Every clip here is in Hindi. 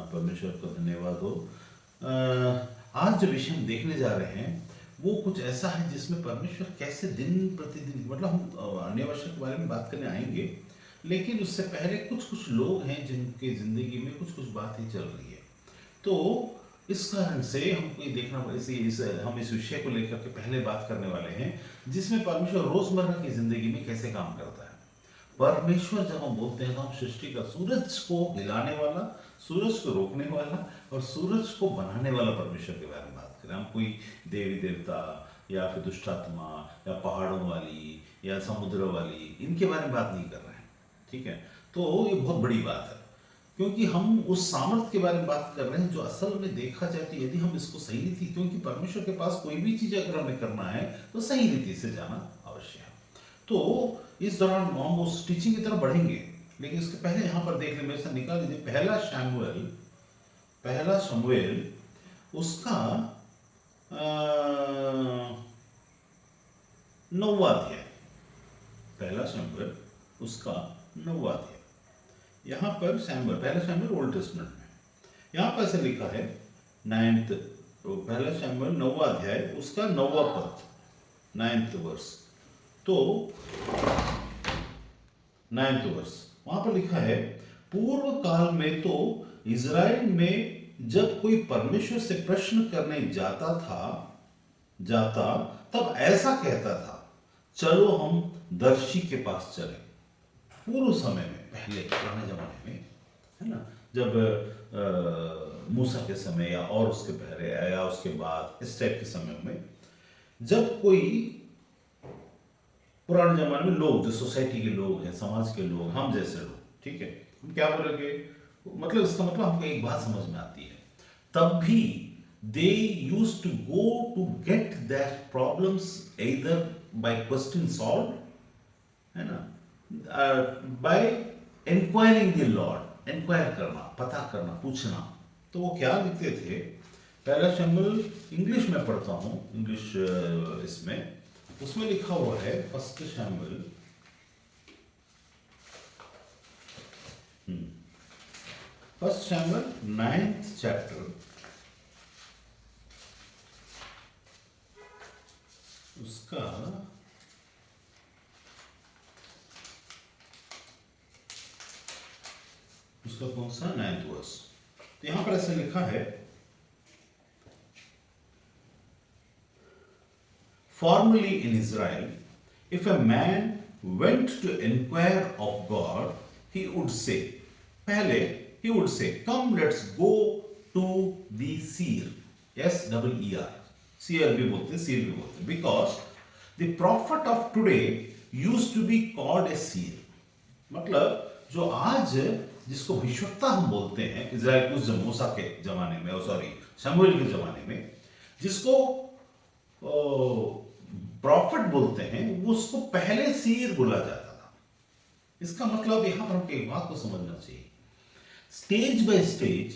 परमेश्वर को धन्यवाद हो। आज जो विषय हम देखने जा रहे हैं वो कुछ ऐसा है जिसमें परमेश्वर कैसे दिन प्रतिदिन, मतलब हम अन्य वर्षों के बारे में बात करने आएंगे, लेकिन उससे पहले कुछ कुछ लोग हैं जिनके जिंदगी में कुछ कुछ बातें चल रही है। तो इस कारण से हमको ये देखना पड़े, हम इस विषय को लेकर के पहले बात करने वाले हैं जिसमें परमेश्वर रोजमर्रा की जिंदगी में कैसे काम करता है। परमेश्वर जब हम बोलते हैं तो हम सृष्टि का, सूरज को हिलाने वाला, सूरज को रोकने वाला और सूरज को बनाने वाला परमेश्वर के बारे में बात करें। हम कोई देवी देवता या फिर दुष्टात्मा या पहाड़ों वाली या समुद्र वाली इनके बारे में बात नहीं कर रहे हैं, ठीक है। तो ये बहुत बड़ी बात है क्योंकि हम उस सामर्थ्य के बारे में बात कर रहे हैं जो असल में देखा जाए तो यदि हम इसको सही रीति, क्योंकि परमेश्वर के पास कोई भी चीज अगर हमें करना है तो सही रीति से जाना अवश्य है। तो इस दौरान हम उस टीचिंग की तरफ बढ़ेंगे, लेकिन इसके पहले यहां पर देख ले, मेरे साथ निकाल दीजिए पहला शमूएल उसका 9वां अध्याय। पहला शमूएल उसका 9वां अध्याय। यहां पर पहला शमूएल ओल्ड टेस्टमेंट में यहां पर ऐसे लिखा है, पहला शमूएल 9वां अध्याय उसका 9वां पद, 9th वर्स। तो 9th वर्स वहां पर लिखा है, पूर्व काल में तो इज़राइल में जब कोई परमेश्वर से प्रश्न करने जाता तब ऐसा कहता था, चलो हम दर्शी के पास चले। पूर्व समय में, पहले पुराने जमाने में, है ना, जब मूसा के समय या और उसके पहले या उसके बाद इस टाइप के समय में जब कोई पुराने जमाने में लोग, जो सोसाइटी के लोग हैं, समाज के लोग, हम जैसे लोग, ठीक है, हम क्या बोलेंगे, मतलब इसका मतलब हमको एक बात समझ में आती है, तब भी they used to go to get their problems either by question solve, है ना, by inquiring the lord, inquire करना, पता करना, पूछना। तो वो क्या लिखते थे, पहला शमूएल इंग्लिश में पढ़ता हूं, इंग्लिश इसमें, उसमें लिखा हुआ है, फर्स्ट शमूएल 9th चैप्टर उसका कौन सा 9th वर्स। तो यहां पर ऐसे लिखा है, formerly in Israel, if a man went to inquire of God, he would say, come, let's go to the seer. S-E-E-R. Seer भी बोलते, seer भी बोलते. Because the prophet of today used to be called a seer. मतलब जो आज जिसको भविष्यवक्ता हम बोलते हैं, इजराइल उस मूसा के जमाने में, शमूएल के जमाने में, जिसको प्रॉफिट बोलते हैं, वो उसको पहले सीर बोला जाता था। इसका मतलब यहां पर हमको एक बात को समझना चाहिए, स्टेज बाय स्टेज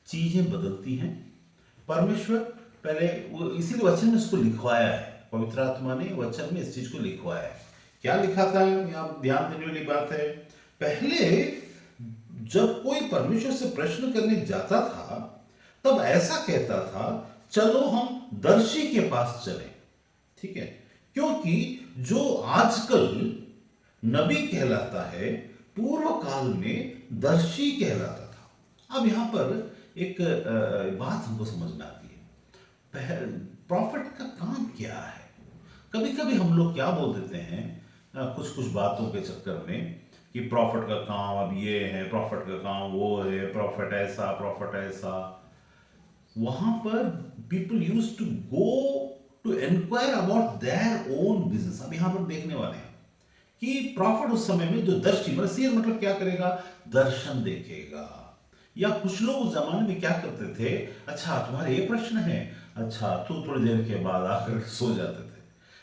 चीजें बदलती हैं। परमेश्वर पहले, वो इसीलिए वचन में इसको लिखवाया है, पवित्र आत्मा ने वचन में इस चीज को लिखवाया है। क्या लिखाता है, यहां ध्यान देने वाली बात है, पहले जब कोई परमेश्वर से प्रश्न करने जाता था तब ऐसा कहता था, चलो हम दर्शी के पास चलें, ठीक है, क्योंकि जो आजकल नबी कहलाता है, पूर्व काल में दर्शी कहलाता था। अब यहां पर एक बात हमको समझ में आती है, प्रॉफिट का काम क्या है। कभी कभी हम लोग क्या बोल देते हैं, कुछ कुछ बातों के चक्कर में, कि प्रॉफिट का काम अब ये है, प्रॉफिट का काम वो है, प्रॉफिट ऐसा। वहां पर people use to go to enquire about their own business. अब यहां पर देखने वाले हैं कि प्रॉफिट उस समय में जो दर्शी, मतलब सीर, मतलब क्या करेगा, दर्शन देखेगा, या कुछ लोग उस जमाने में क्या करते थे, अच्छा तुम्हारे ये प्रश्न है, अच्छा, तो थोड़ी देर के बाद आकर सो जाते थे।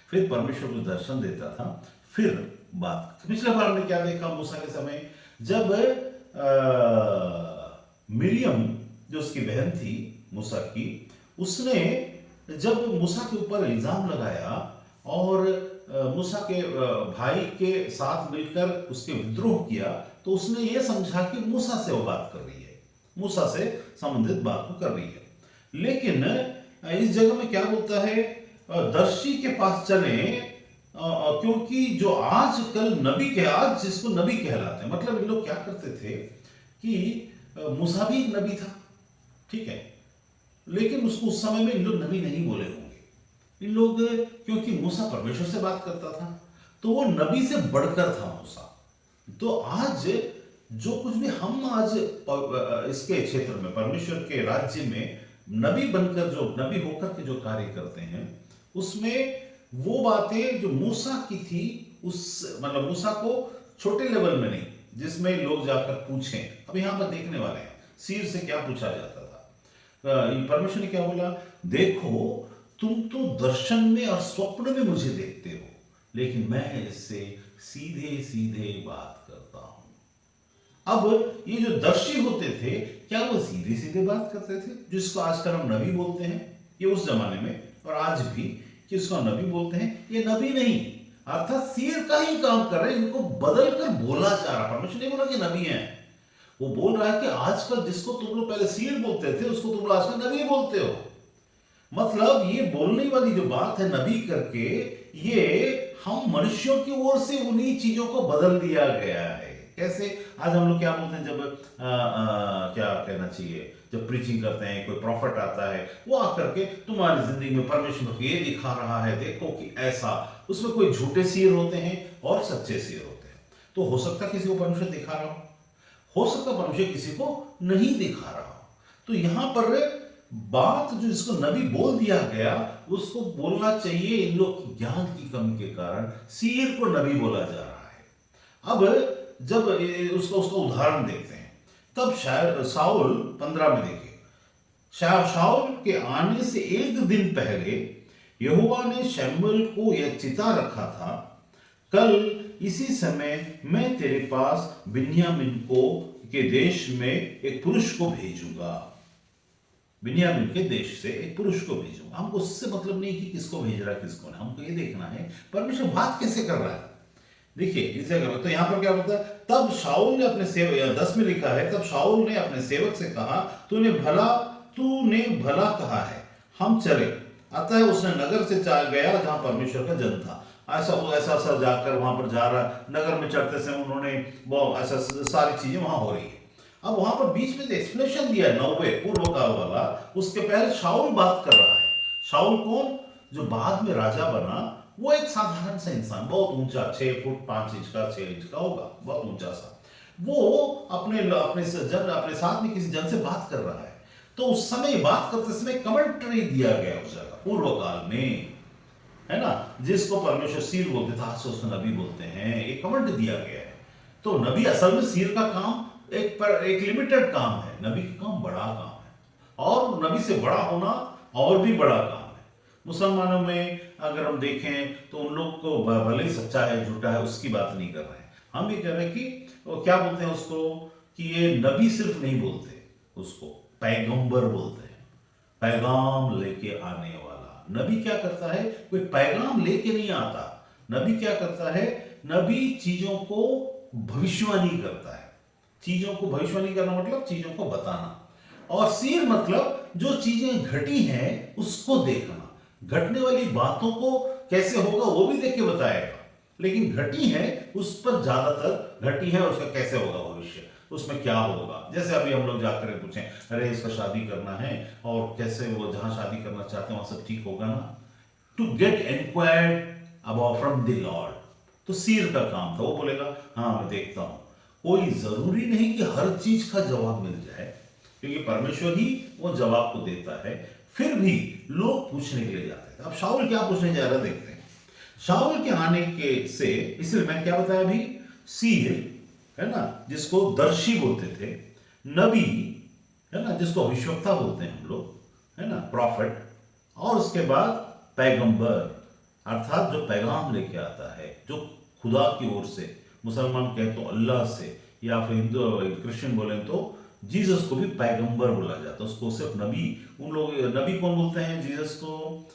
फिर परमेश्वर को दर्शन देता था, फिर बात। पिछले बार हमने क्या देखा मूसा के समय, जब मिरियम जो उसकी बहन थी मूसा की, उसने जब मूसा के ऊपर इल्जाम लगाया और मूसा के भाई के साथ मिलकर उसके विद्रोह किया, तो उसने ये समझा कि मूसा से वो बात कर रही है, मूसा से संबंधित बात को कर रही है। लेकिन इस जगह में क्या बोलता है, दर्शी के पास चले, क्योंकि जो आजकल नबी के, आज जिसको नबी कहलाते हैं, मतलब इन लोग क्या करते थे कि मूसा भी एक नबी था, ठीक है, लेकिन उसको उस समय में इन लोग नबी नहीं बोले होंगे। इन लोग, क्योंकि मूसा परमेश्वर से बात करता था, तो वो नबी से बढ़कर था मूसा। तो आज जो कुछ भी हम आज इसके क्षेत्र में, परमेश्वर के राज्य में नबी बनकर, जो नबी होकर के जो कार्य करते हैं, उसमें वो बातें जो मूसा की थी, उस मतलब मूसा को छोटे लेवल में नहीं, जिसमें लोग जाकर पूछें। अब यहां पर देखने वाले हैं सीर से क्या पूछा जाता था। परमेश्वर ने क्या बोला, देखो तुम तो दर्शन में और स्वप्न में मुझे देखते हो, लेकिन मैं इससे सीधे सीधे बात करता हूं। अब ये जो दर्शी होते थे, क्या वो सीधे सीधे बात करते थे, जिसको आजकल हम नबी बोलते हैं? ये उस जमाने में और आज भी किसको नबी बोलते हैं? ये नबी नहीं, अर्थात सीर का ही काम कर रहे हैं, इनको बदल कर बोला जा रहा। परमेश्वर नहीं बोला कि नबी हैं, वो बोल रहा है कि आजकल जिसको तुम लोग पहले सीर बोलते थे, उसको तुम लोग आजकल नबी बोलते हो। मतलब ये बोलने वाली जो बात है नबी करके, ये हम मनुष्यों की ओर से उन्हीं चीजों को बदल दिया गया है। कैसे? आज हम लोग क्या बोलते हैं, जब क्या कहना चाहिए, जब प्रीचिंग करते हैं, कोई प्रॉफिट आता है, वो आकर के तुम्हारी जिंदगी में परमेश्वर को ये दिखा रहा है, देखो कि ऐसा। उसमें कोई झूठे सीर होते हैं और सच्चे सीर होते हैं। तो हो सकता किसी को परमेश्वर दिखा रहा हो सकता परमेश्वर किसी को नहीं दिखा रहा हो। तो यहां पर बात जो जिसको नबी बोल दिया गया, उसको बोलना चाहिए। इन लोग की ज्ञान की कमी के कारण सीर को नबी बोला जा रहा है। अब जब उसका उदाहरण देखते हैं, तब शायद साउल 15 में देखिए, शाऊल के आने से एक दिन पहले यहोवा ने शमूएल को यह चिता रखा था, कल इसी समय मैं तेरे पास बिन्यामीन को के देश में एक पुरुष को भेजूंगा। बिन्यामीन के देश से एक पुरुष को भेजूंगा। हमको उससे मतलब नहीं कि किसको भेज रहा है किसको नहीं, हमको ये देखना है परमेश्वर बात कैसे कर रहा है। देखिए इस जगह तो यहां पर क्या होता है, तब शाऊल ने अपने सेवक, 10 में लिखा है, तब शाऊल ने अपने सेवक से कहा, तूने भला कहा है, हम चले। अतः उसने नगर से चला गया जहां परमेश्वर का जन था। ऐसा जाकर वहां पर जा रहा, नगर में चढ़ते समय उन्होंने वो ऐसा सारी चीजें वहां हो रही है। अब वहां पर बीच में एक्सप्लेनेशन दिया है 90 पूर्व काल वाला, उसके पहले शाऊल बात कर रहा है। शाऊल कौन? जो बाद में राजा बना, वो एक साधारण सा इंसान, बहुत ऊंचा, 6 फुट 5 इंच का, 6 इंच का होगा, बहुत ऊंचा सा। वो अपने साथ में किसी जन से बात कर रहा है। तो उस समय बात करते समय कमेंट्री दिया गया उस जगह पूर्व काल में, है ना, जिसको परमेश्वर सीर बोलते थे, आज से उसको नबी बोलते हैं। एक कमेंट दिया गया है। तो नबी असल में सीर का काम एक लिमिटेड काम है, नबी का काम बड़ा काम है, और नबी से बड़ा होना और भी बड़ा काम है। मुसलमानों में अगर हम देखें तो उन लोग को भले ही सच्चा है झूठा है उसकी बात नहीं कर रहे हैं, हम ये कह रहे हैं कि वो क्या बोलते हैं उसको, कि ये नबी सिर्फ नहीं बोलते, उसको पैगंबर बोलते हैं, पैगाम लेके आने वाला। नबी क्या करता है, कोई पैगाम लेके नहीं आता। नबी क्या करता है, नबी चीजों को भविष्यवाणी करता है। चीजों को भविष्यवाणी करना मतलब चीजों को बताना, और सीर मतलब जो चीजें घटी हैं उसको देखना। घटने वाली बातों को कैसे होगा वो भी देख के बताएगा, लेकिन घटी है उस पर ज्यादातर, घटी है उसका कैसे होगा भविष्य, उसमें क्या होगा। जैसे अभी हम लोग जाकर पूछें, अरे इसका शादी करना है और कैसे वो जहां शादी करना चाहते हैं वहां सब ठीक होगा ना, to get enquired about from the lord. तो सीर का काम था, वो बोलेगा हाँ मैं देखता हूं। कोई जरूरी नहीं कि हर चीज का जवाब मिल जाए, क्योंकि परमेश्वर ही वो जवाब को देता है, फिर भी लोग पूछने के लिए जाते हैं। अब शाऊल क्या पूछने जा रहा है देखते हैं। शाऊल के आने के से, इसलिए मैं क्या बताया अभी, सीर है ना, जिसको दर्शी बोलते थे, नबी है ना, जिसको भविष्यवक्ता बोलते हैं हम लोग, है ना, प्रॉफिट, और उसके बाद पैगंबर, अर्थात जो पैगाम लेके आता है, जो खुदा की ओर से, मुसलमान कहें तो अल्लाह से, या फिर हिंदू क्रिश्चियन बोले तो जीसस को भी पैगंबर बोला जाता है, उसको सिर्फ नबी, उन लोग नबी कौन बोलते हैं जीसस को,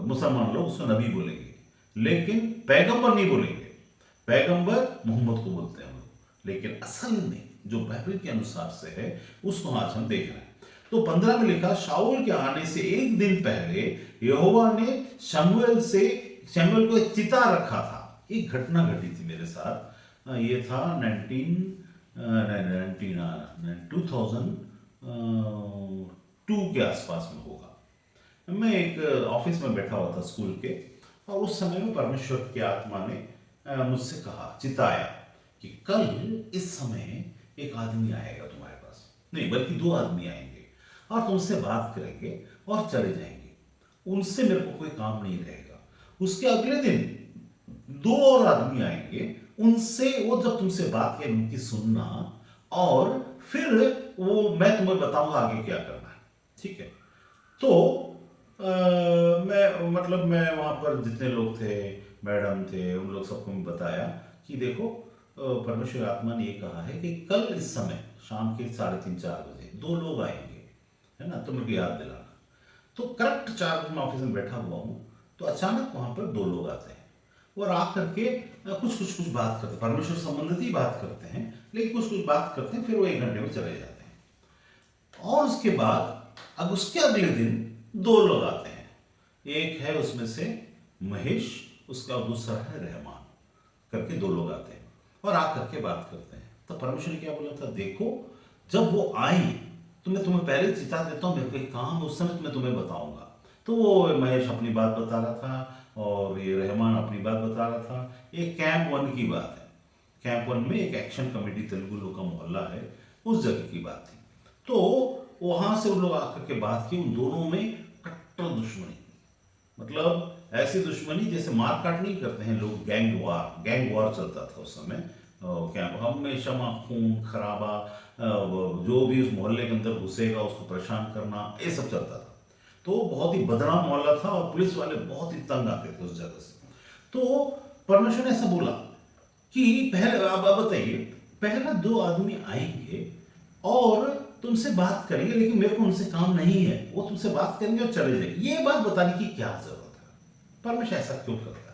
मुसलमान लोग उसको नबी बोलेंगे, लेकिन पैगंबर नहीं बोलेंगे, पैगंबर मोहम्मद को बोलते हैं हम लोग, लेकिन असल में जो बाइबल के अनुसार से है उसको आज हम देख रहे हैं। तो 15 में लिखा, शाऊल के आने से एक दिन पहले यहोवा ने शमूएल को एक चिता रखा था। एक घटना घटी थी मेरे साथ, ये था 2002 के आसपास में होगा। मैं एक ऑफिस में बैठा हुआ था स्कूल के, और उस समय में परमेश्वर की आत्मा ने मुझसे कहा, चिताया कि कल इस समय एक आदमी आएगा तुम्हारे पास, नहीं बल्कि 2 आदमी आएंगे और तुमसे बात करेंगे और चले जाएंगे, उनसे मेरे को कोई काम नहीं रहेगा। उसके अगले दिन 2 और आदमी आएंगे, उनसे वो जब तुमसे बात करें उनकी सुनना, और फिर वो मैं तुम्हें बताऊंगा आगे क्या करना है, ठीक है। तो मैं वहां पर जितने लोग थे, मैडम थे, उन लोग सबको मैं बताया कि देखो परमेश्वर आत्मा ने ये कहा है कि कल इस समय शाम के 3:30-4 बजे 2 लोग आएंगे, है ना, तुम मेरे को याद दिलाना। तो करेक्ट 4 बजे मैं ऑफिस में बैठा हुआ हूँ, तो अचानक वहां पर 2 लोग आते हैं और आ करके कुछ बात करते हैं, परमेश्वर संबंधित ही बात करते हैं, लेकिन कुछ बात करते हैं, फिर वो 1 घंटे में चले जाते हैं। और उसके बाद अब उसके अगले दिन 2 लोग आते हैं, एक है उसमें से महेश, उसका दूसरा है रहमान, करके 2 लोग आते हैं और आकर के बात करते हैं। तो परमेश्वर ने क्या बोला था, देखो जब वो आई तो मैं तुम्हें पहले चिता देता हूँ, मेरे को एक काम उस समय मैं तुम्हें बताऊंगा। तो वो महेश अपनी बात बता रहा था और ये रहमान अपनी बात बता रहा था। ये कैंप 1 की बात है, कैंप 1 में एक एक्शन कमेटी तेलुगु लोग का मोहल्ला है, उस जगह की बात थी। तो वहां से उन लोग आकर के बात की, उन दोनों में कट्टर दुश्मनी, मतलब ऐसी दुश्मनी जैसे मार काट नहीं करते हैं लोग, गैंग वॉर चलता था उस समय। क्या हमेशा खून खराबा, जो भी उस मोहल्ले के अंदर घुसेगा उसको परेशान करना, ये सब चलता था। तो बहुत ही बदनाम मोहल्ला था और पुलिस वाले बहुत ही तंग आते थे उस जगह से। तो परमेश्वर ने ऐसा बोला कि पहले अब बताइए, पहला 2 आदमी आएंगे और तुमसे बात करेंगे, लेकिन मेरे को उनसे काम नहीं है, वो तुमसे बात करेंगे और चले जाएंगे। ये बात बताने की क्या जरूरत है, परमेश्वर ऐसा क्यों करता है?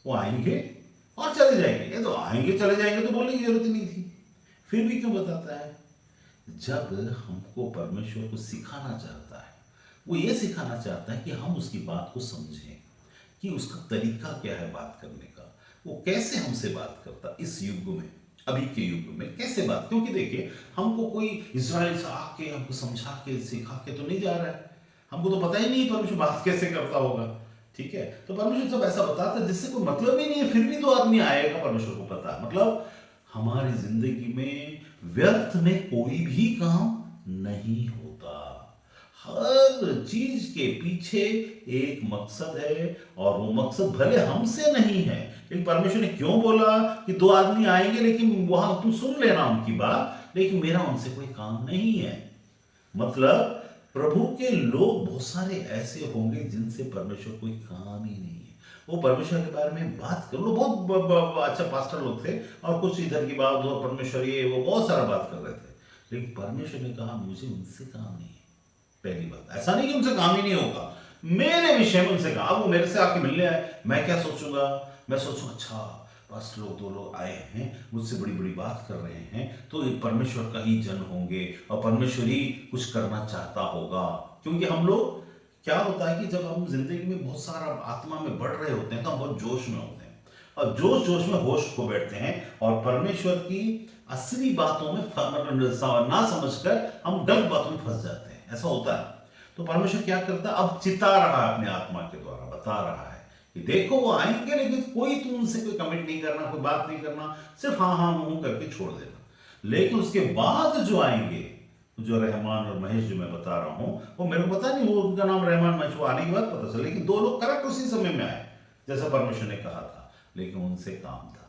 वो आएंगे और चले जाएंगे, ये तो आएंगे चले जाएंगे तो बोलने की जरूरत ही नहीं थी, फिर भी क्यों बताता है? जब हमको परमेश्वर को सिखाना चाहता है, वो ये सिखाना चाहता है कि हम उसकी बात को समझें, कि उसका तरीका क्या है बात करने का, वो कैसे हमसे बात करता इस युग में, अभी के युग में कैसे बात। क्योंकि देखिए, हमको कोई इज़राइल से आके हमको समझा के सिखा के तो नहीं जा रहा है, हमको तो पता ही नहीं परमेश्वर बात कैसे करता होगा, ठीक है। तो परमेश्वर जब ऐसा बताता है जिससे कोई मतलब ही नहीं है, फिर भी 2 आदमी आएगा, परमेश्वर को पता है। मतलब हमारी जिंदगी में व्यर्थ में कोई भी काम नहीं होता, हर चीज के पीछे एक मकसद है, और वो मकसद भले हमसे नहीं है, लेकिन परमेश्वर ने क्यों बोला कि 2 आदमी आएंगे, लेकिन वहां तुम सुन लेना उनकी बात, लेकिन मेरा उनसे कोई काम नहीं है। मतलब प्रभु के लोग बहुत सारे ऐसे होंगे जिनसे परमेश्वर कोई काम ही नहीं है। वो परमेश्वर के बारे में बात कर लो, बहुत अच्छा पास्टर लोग थे, और कुछ इधर की बात हो, परमेश्वर ये वो बहुत सारा बात कर रहे थे, लेकिन परमेश्वर ने कहा मुझे उनसे काम नहीं है। पहली बात, ऐसा नहीं कि उनसे काम ही नहीं होगा, मेरे विषय में उनसे कहा। वो मेरे से आके मिलने आए, मैं क्या सोचूंगा, मैं सोचूंगा अच्छा पास लोग 2 लोग आए हैं, मुझसे बड़ी बड़ी बात कर रहे हैं, तो ये परमेश्वर का ही जन होंगे और परमेश्वर ही कुछ करना चाहता होगा। क्योंकि हम लोग, क्या होता है कि जब हम जिंदगी में बहुत सारा आत्मा में बढ़ रहे होते हैं तो हम बहुत जोश में होते हैं, और जोश में होश खो बैठते हैं, और परमेश्वर की असली बातों में ना समझकर हम गलत बातों में फंस जाते हैं, ऐसा होता है। तो परमेश्वर क्या करता है, अब चिता रहा है अपने आत्मा के द्वारा, बता रहा है कि देखो वो आएंगे, लेकिन कोई तुम उनसे कोई कमिट नहीं करना, कोई बात नहीं करना, सिर्फ हाँ हाँ मुंह करके छोड़ देना। लेकिन उसके बाद जो आएंगे, जो रहमान और महेश जो मैं बता रहा हूं, वो मेरे को पता नहीं वो उनका नाम रहमान महेश, वो आने के बाद पता चला, लेकिन 2 लोग करेक्ट उसी समय में आए जैसा परमेश्वर ने कहा था, लेकिन उनसे काम था।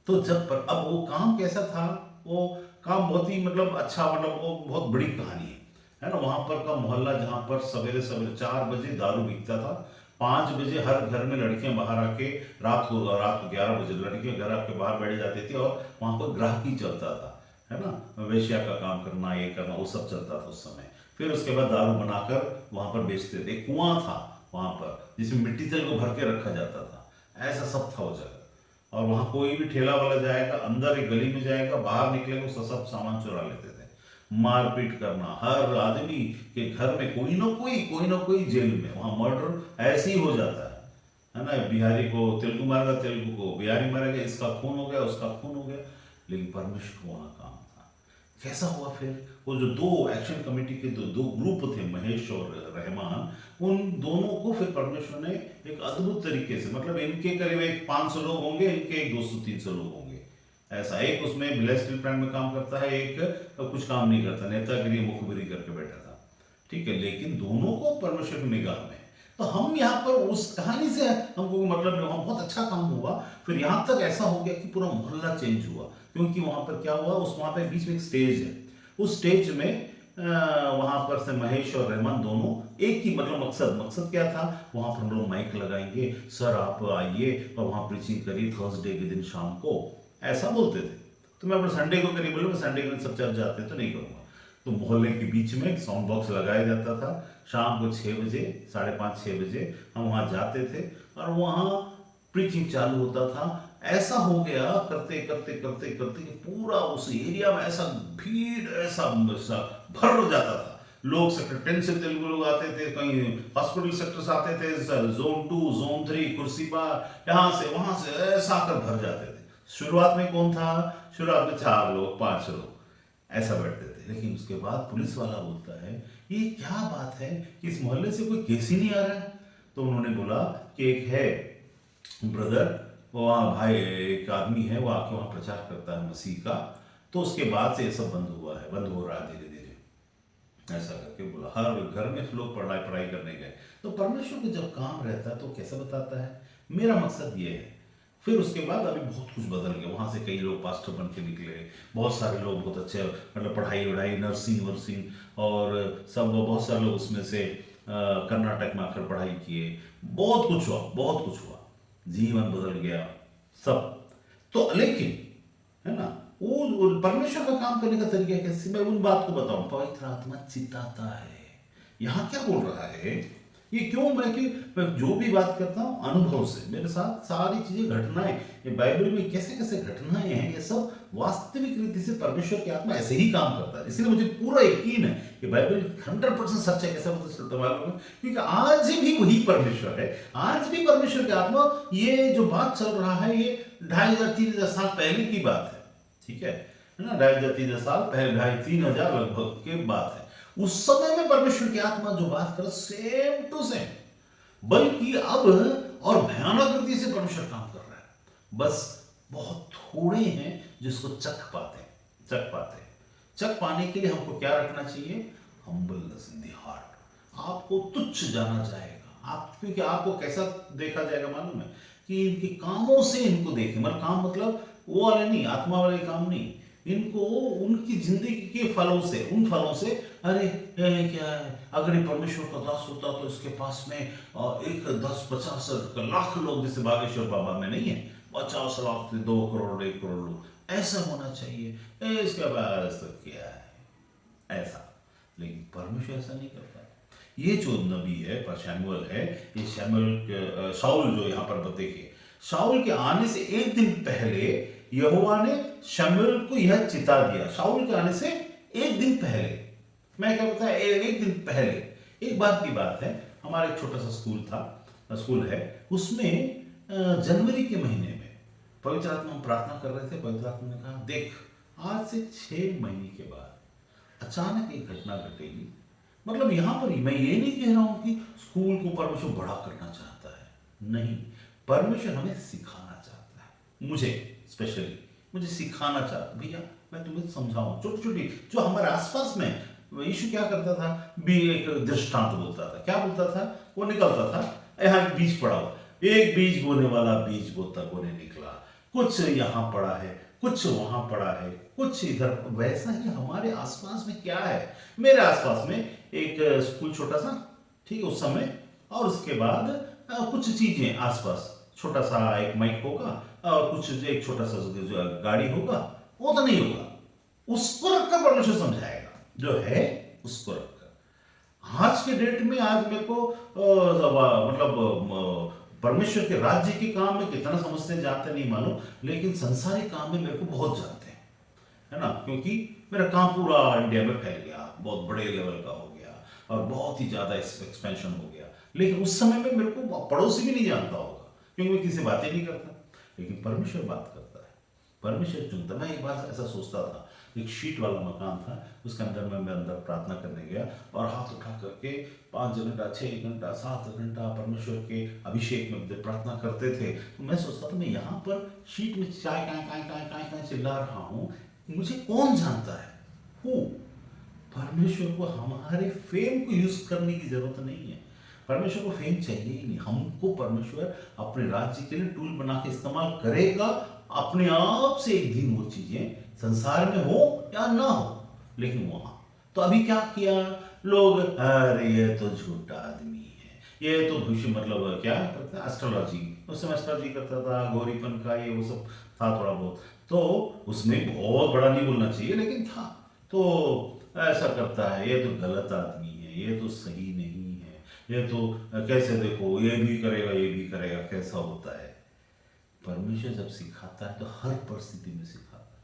तो जब अब वो काम कैसा था, वो काम बहुत ही मतलब अच्छा, मतलब वो बहुत बड़ी कहानी है ना। वहां पर का मोहल्ला जहां पर सवेरे सवेरे 4 बजे दारू बिकता था, 5 बजे हर घर में लड़कियां बाहर आके, रात को 11 बजे लड़कियां घर आके बाहर बैठ जाती थी और वहां पर ग्राहकी चलता था, है ना। वेश्या का काम करना, ये करना, वो सब चलता था उस समय। फिर उसके बाद दारू बनाकर वहां पर बेचते थे। एक कुआं था वहां पर जिसमें मिट्टी तेल को भर के रखा जाता था, ऐसा सब था वो जगह। और वहां कोई भी ठेला वाला जाएगा, अंदर एक गली में जाएगा, बाहर निकलेगा, उसका सब सामान चुरा लेते थे। मारपीट करना, हर आदमी के घर में कोई ना कोई जेल में, वहां मर्डर ऐसे ही हो जाता है ना। बिहारी को तेलुगु मारेगा, तेलुगु को बिहारी मारेगा, इसका खून हो गया, उसका खून हो गया। लेकिन परमेश्वर को वहां काम था। कैसा हुआ फिर, वो जो दो एक्शन कमेटी के दो ग्रुप थे, महेश और रहमान, उन दोनों को फिर परमेश्वर ने एक अद्भुत तरीके से, मतलब इनके करीब एक 500 लोग होंगे, इनके एक 200-300 लोग होंगे, ऐसा। एक उसमें बिलाय स्टील प्लांट में काम करता है, एक कुछ काम नहीं करता, नेतागिरी मुखबिरी करके बैठा था, ठीक है। लेकिन दोनों को परमेश्वर की निगाह में। तो हम यहाँ पर उस कहानी से हमको मतलब वहाँ बहुत अच्छा काम हुआ। फिर यहाँ तक ऐसा हो गया कि पूरा मोहल्ला चेंज हुआ, क्योंकि वहाँ पर क्या हुआ, उस वहाँ पे बीच में एक स्टेज है, उस स्टेज में वहां पर से महेश और रहमान दोनों एक ही मतलब मकसद क्या था, वहां पर हम लोग माइक लगाएंगे, सर आप आइए और वहां प्रीचिंग करिए थर्सडे के दिन शाम को, ऐसा बोलते थे। तो मैं अपने संडे को करीब बोलूँ, संडे के दिन सब चर्च जाते तो नहीं करूँगा। तो मोहल्ले के बीच में साउंड बॉक्स लगाया जाता था, शाम को 6 बजे, 5:30-6 बजे हम वहाँ जाते थे और वहाँ प्रीचिंग चालू होता था। ऐसा हो गया करते करते करते करते कि पूरा उस एरिया में ऐसा भीड़, ऐसा भर जाता था। लोग सेक्टर 10 से तेलुगु लोग आते थे, कहीं हॉस्पिटल सेक्टर से आते थे, जोन 2 जोन 3 कुर्सी पर, यहाँ से वहां से ऐसा आकर भर जाते थे। शुरुआत में कौन था, शुरुआत में 4 लोग 5 लोग ऐसा बैठते थे। लेकिन उसके बाद पुलिस वाला बोलता है, ये क्या बात है कि इस मोहल्ले से कोई केस ही नहीं आ रहा है। तो उन्होंने बोला कि एक है ब्रदर, वो वहाँ भाई एक आदमी है, वो आके वहाँ प्रचार करता है मसीह का, तो उसके बाद से ये सब बंद हुआ है, बंद हो रहा है धीरे धीरे, ऐसा करके बोला। हर घर में लोग पढ़ाई पढ़ाई करने गए। तो परमेश्वर का जब काम रहता है तो कैसा बताता है, मेरा मकसद ये है। फिर उसके बाद अभी बहुत कुछ बदल गया, वहाँ से कई लोग पास्टर बन के निकले, बहुत सारे लोग बहुत अच्छे मतलब पढ़ाई वढ़ाई, नर्सिंग वर्सिंग और सब, बहुत सारे लोग उसमें से कर्नाटक में आकर पढ़ाई किए। बहुत कुछ हुआ, बहुत कुछ हुआ, जीवन बदल गया सब। तो लेकिन है ना, वो परमेश्वर का काम करने का तरीका कैसे, मैं उन बात को बताऊं। पवित्र आत्मा चिताता है। यहाँ क्या बोल रहा है, ये क्यों, मैं जो भी बात करता हूँ अनुभव से, मेरे साथ सारी चीजें घटनाएं, ये बाइबल में कैसे कैसे घटनाएं हैं, ये सब वास्तविक रीति से परमेश्वर की आत्मा ऐसे ही काम करता है। इसलिए मुझे पूरा यकीन है कि बाइबल 100% सच है। कैसा पता चलता मालूम है, क्योंकि आज भी वही परमेश्वर है, आज भी परमेश्वर की आत्मा। ये जो बात चल रहा है, ये 2500-3000 साल पहले की बात है, ठीक है ना। 2500-3000 साल पहले, 2500-3000 लगभग के बात है। उस समय में परमेश्वर की आत्मा जो बात कर, सेम टू सेम, बल्कि अब और भयानक रीति से परमेश्वर काम कर रहा है। बस बहुत थोड़े हैं जिसको चख पाने के लिए हमको क्या रखना चाहिए, हम्बलनेस इन द हार्ट। आपको तुच्छ जाना जाएगा, आप, क्योंकि आपको कैसा देखा जाएगा मालूम है, कि इनके कामों से इनको देखें। मतलब काम मतलब वो वाले नहीं, आत्मा वाले काम नहीं, इनको उनकी जिंदगी के फलों से, उन फलों से, अरे क्या है, अगर ये परमेश्वर का दास होता तो इसके पास में एक 10-50 लाख लोग, जैसे बागेश्वर बाबा में नहीं है, 50 लाख से 2 करोड़ 1 करोड़ लोग, ऐसा होना चाहिए। इसके बाद क्या है ऐसा। लेकिन परमेश्वर ऐसा नहीं करता। ये जो नबी है पर शमूएल है, ये शमूएल शाऊल जो यहाँ पर देखिए, शाऊल के आने से एक दिन पहले यहोवा ने शमूएल को यह चिता दिया। शाऊल के आने से एक दिन पहले, मैं क्या बताया, एक दिन पहले। एक बात की बात है, हमारा एक छोटा सा स्कूल है, उसमें जनवरी के महीने में पवित्र आत्मा, हम प्रार्थना कर रहे थे, पवित्र आत्मा ने कहा, देख आज से 6 महीने के बाद अचानक एक घटना घटेगी। मतलब यहां पर मैं ये नहीं कह रहा हूं कि स्कूल को परमेश्वर बड़ा करना चाहता है, नहीं, परमेश्वर हमें सिखाना चाहता है। मुझे स्पेशली मुझे सिखाना चाहता, भैया मैं तुम्हें समझाऊं, छोटी छोटी जो हमारे आसपास में, यीशु क्या करता था, भी एक दृष्टांत बोलता था। क्या बोलता था, वो निकलता था, यहाँ एक बीज पड़ा हुआ, एक बीज बोने वाला बीज बोता बोने निकला, कुछ यहाँ पड़ा है, कुछ वहां पड़ा है, कुछ इधर। वैसा ही हमारे आसपास में क्या है, मेरे आसपास में एक स्कूल छोटा सा, ठीक है उस समय, और उसके बाद कुछ चीजें आसपास, छोटा सा एक माइक होगा और कुछ एक छोटा सा जो गाड़ी होगा, वो तो नहीं होगा, उसको रखकर परमेश्वर समझाएगा, जो है उसको रखकर। आज के डेट में आज मेरे को मतलब परमेश्वर के राज्य के काम में कितना समझते जाते नहीं मालूम, लेकिन संसारिक काम में मेरे को बहुत जानते हैं, है ना, क्योंकि मेरा काम पूरा इंडिया में फैल गया, बहुत बड़े लेवल का हो गया और बहुत ही ज्यादा एक्सपेंशन हो गया। लेकिन उस समय में मेरे को पड़ोसी भी नहीं जानता होगा, क्योंकि मैं किसी से बातें नहीं करता, लेकिन परमेश्वर बात करता है, परमेश्वर चुनता। मैं एक बार ऐसा सोचता था, एक शीट वाला मकान था, उसके अंदर मैं अंदर प्रार्थना करने गया और हाथ उठा करके 5 घंटा 6 घंटा 7 घंटा परमेश्वर के अभिषेक में प्रार्थना करते थे। तो मैं सोचता था मैं यहाँ पर शीट में चाय काय चिल्ला रहा हूँ, मुझे कौन जानता है? हूँ परमेश्वर को हमारे फेम को यूज करने की जरूरत नहीं है। परमेश्वर को फेम चाहिए ही नहीं, हमको परमेश्वर अपने राज्य के लिए टूल बना के इस्तेमाल करेगा। अपने आप से एक दिन वो चीजें संसार में हो या ना हो, लेकिन वहां तो अभी क्या किया लोग, अरे ये तो झूठा आदमी है, ये तो भविष्य मतलब क्या करता है, एस्ट्रोलॉजी, उस समय एस्ट्रोलॉजी करता था, गौरीपन का ये वो सब था थोड़ा बहुत, तो उसमें बहुत बड़ा नहीं बोलना चाहिए लेकिन था, तो ऐसा करता है, ये तो गलत आदमी है, ये तो सही नहीं है, ये तो कैसे देखो ये भी करेगा, कैसा होता है। परमेश्वर जब सिखाता है तो हर परिस्थिति में सिखाता है,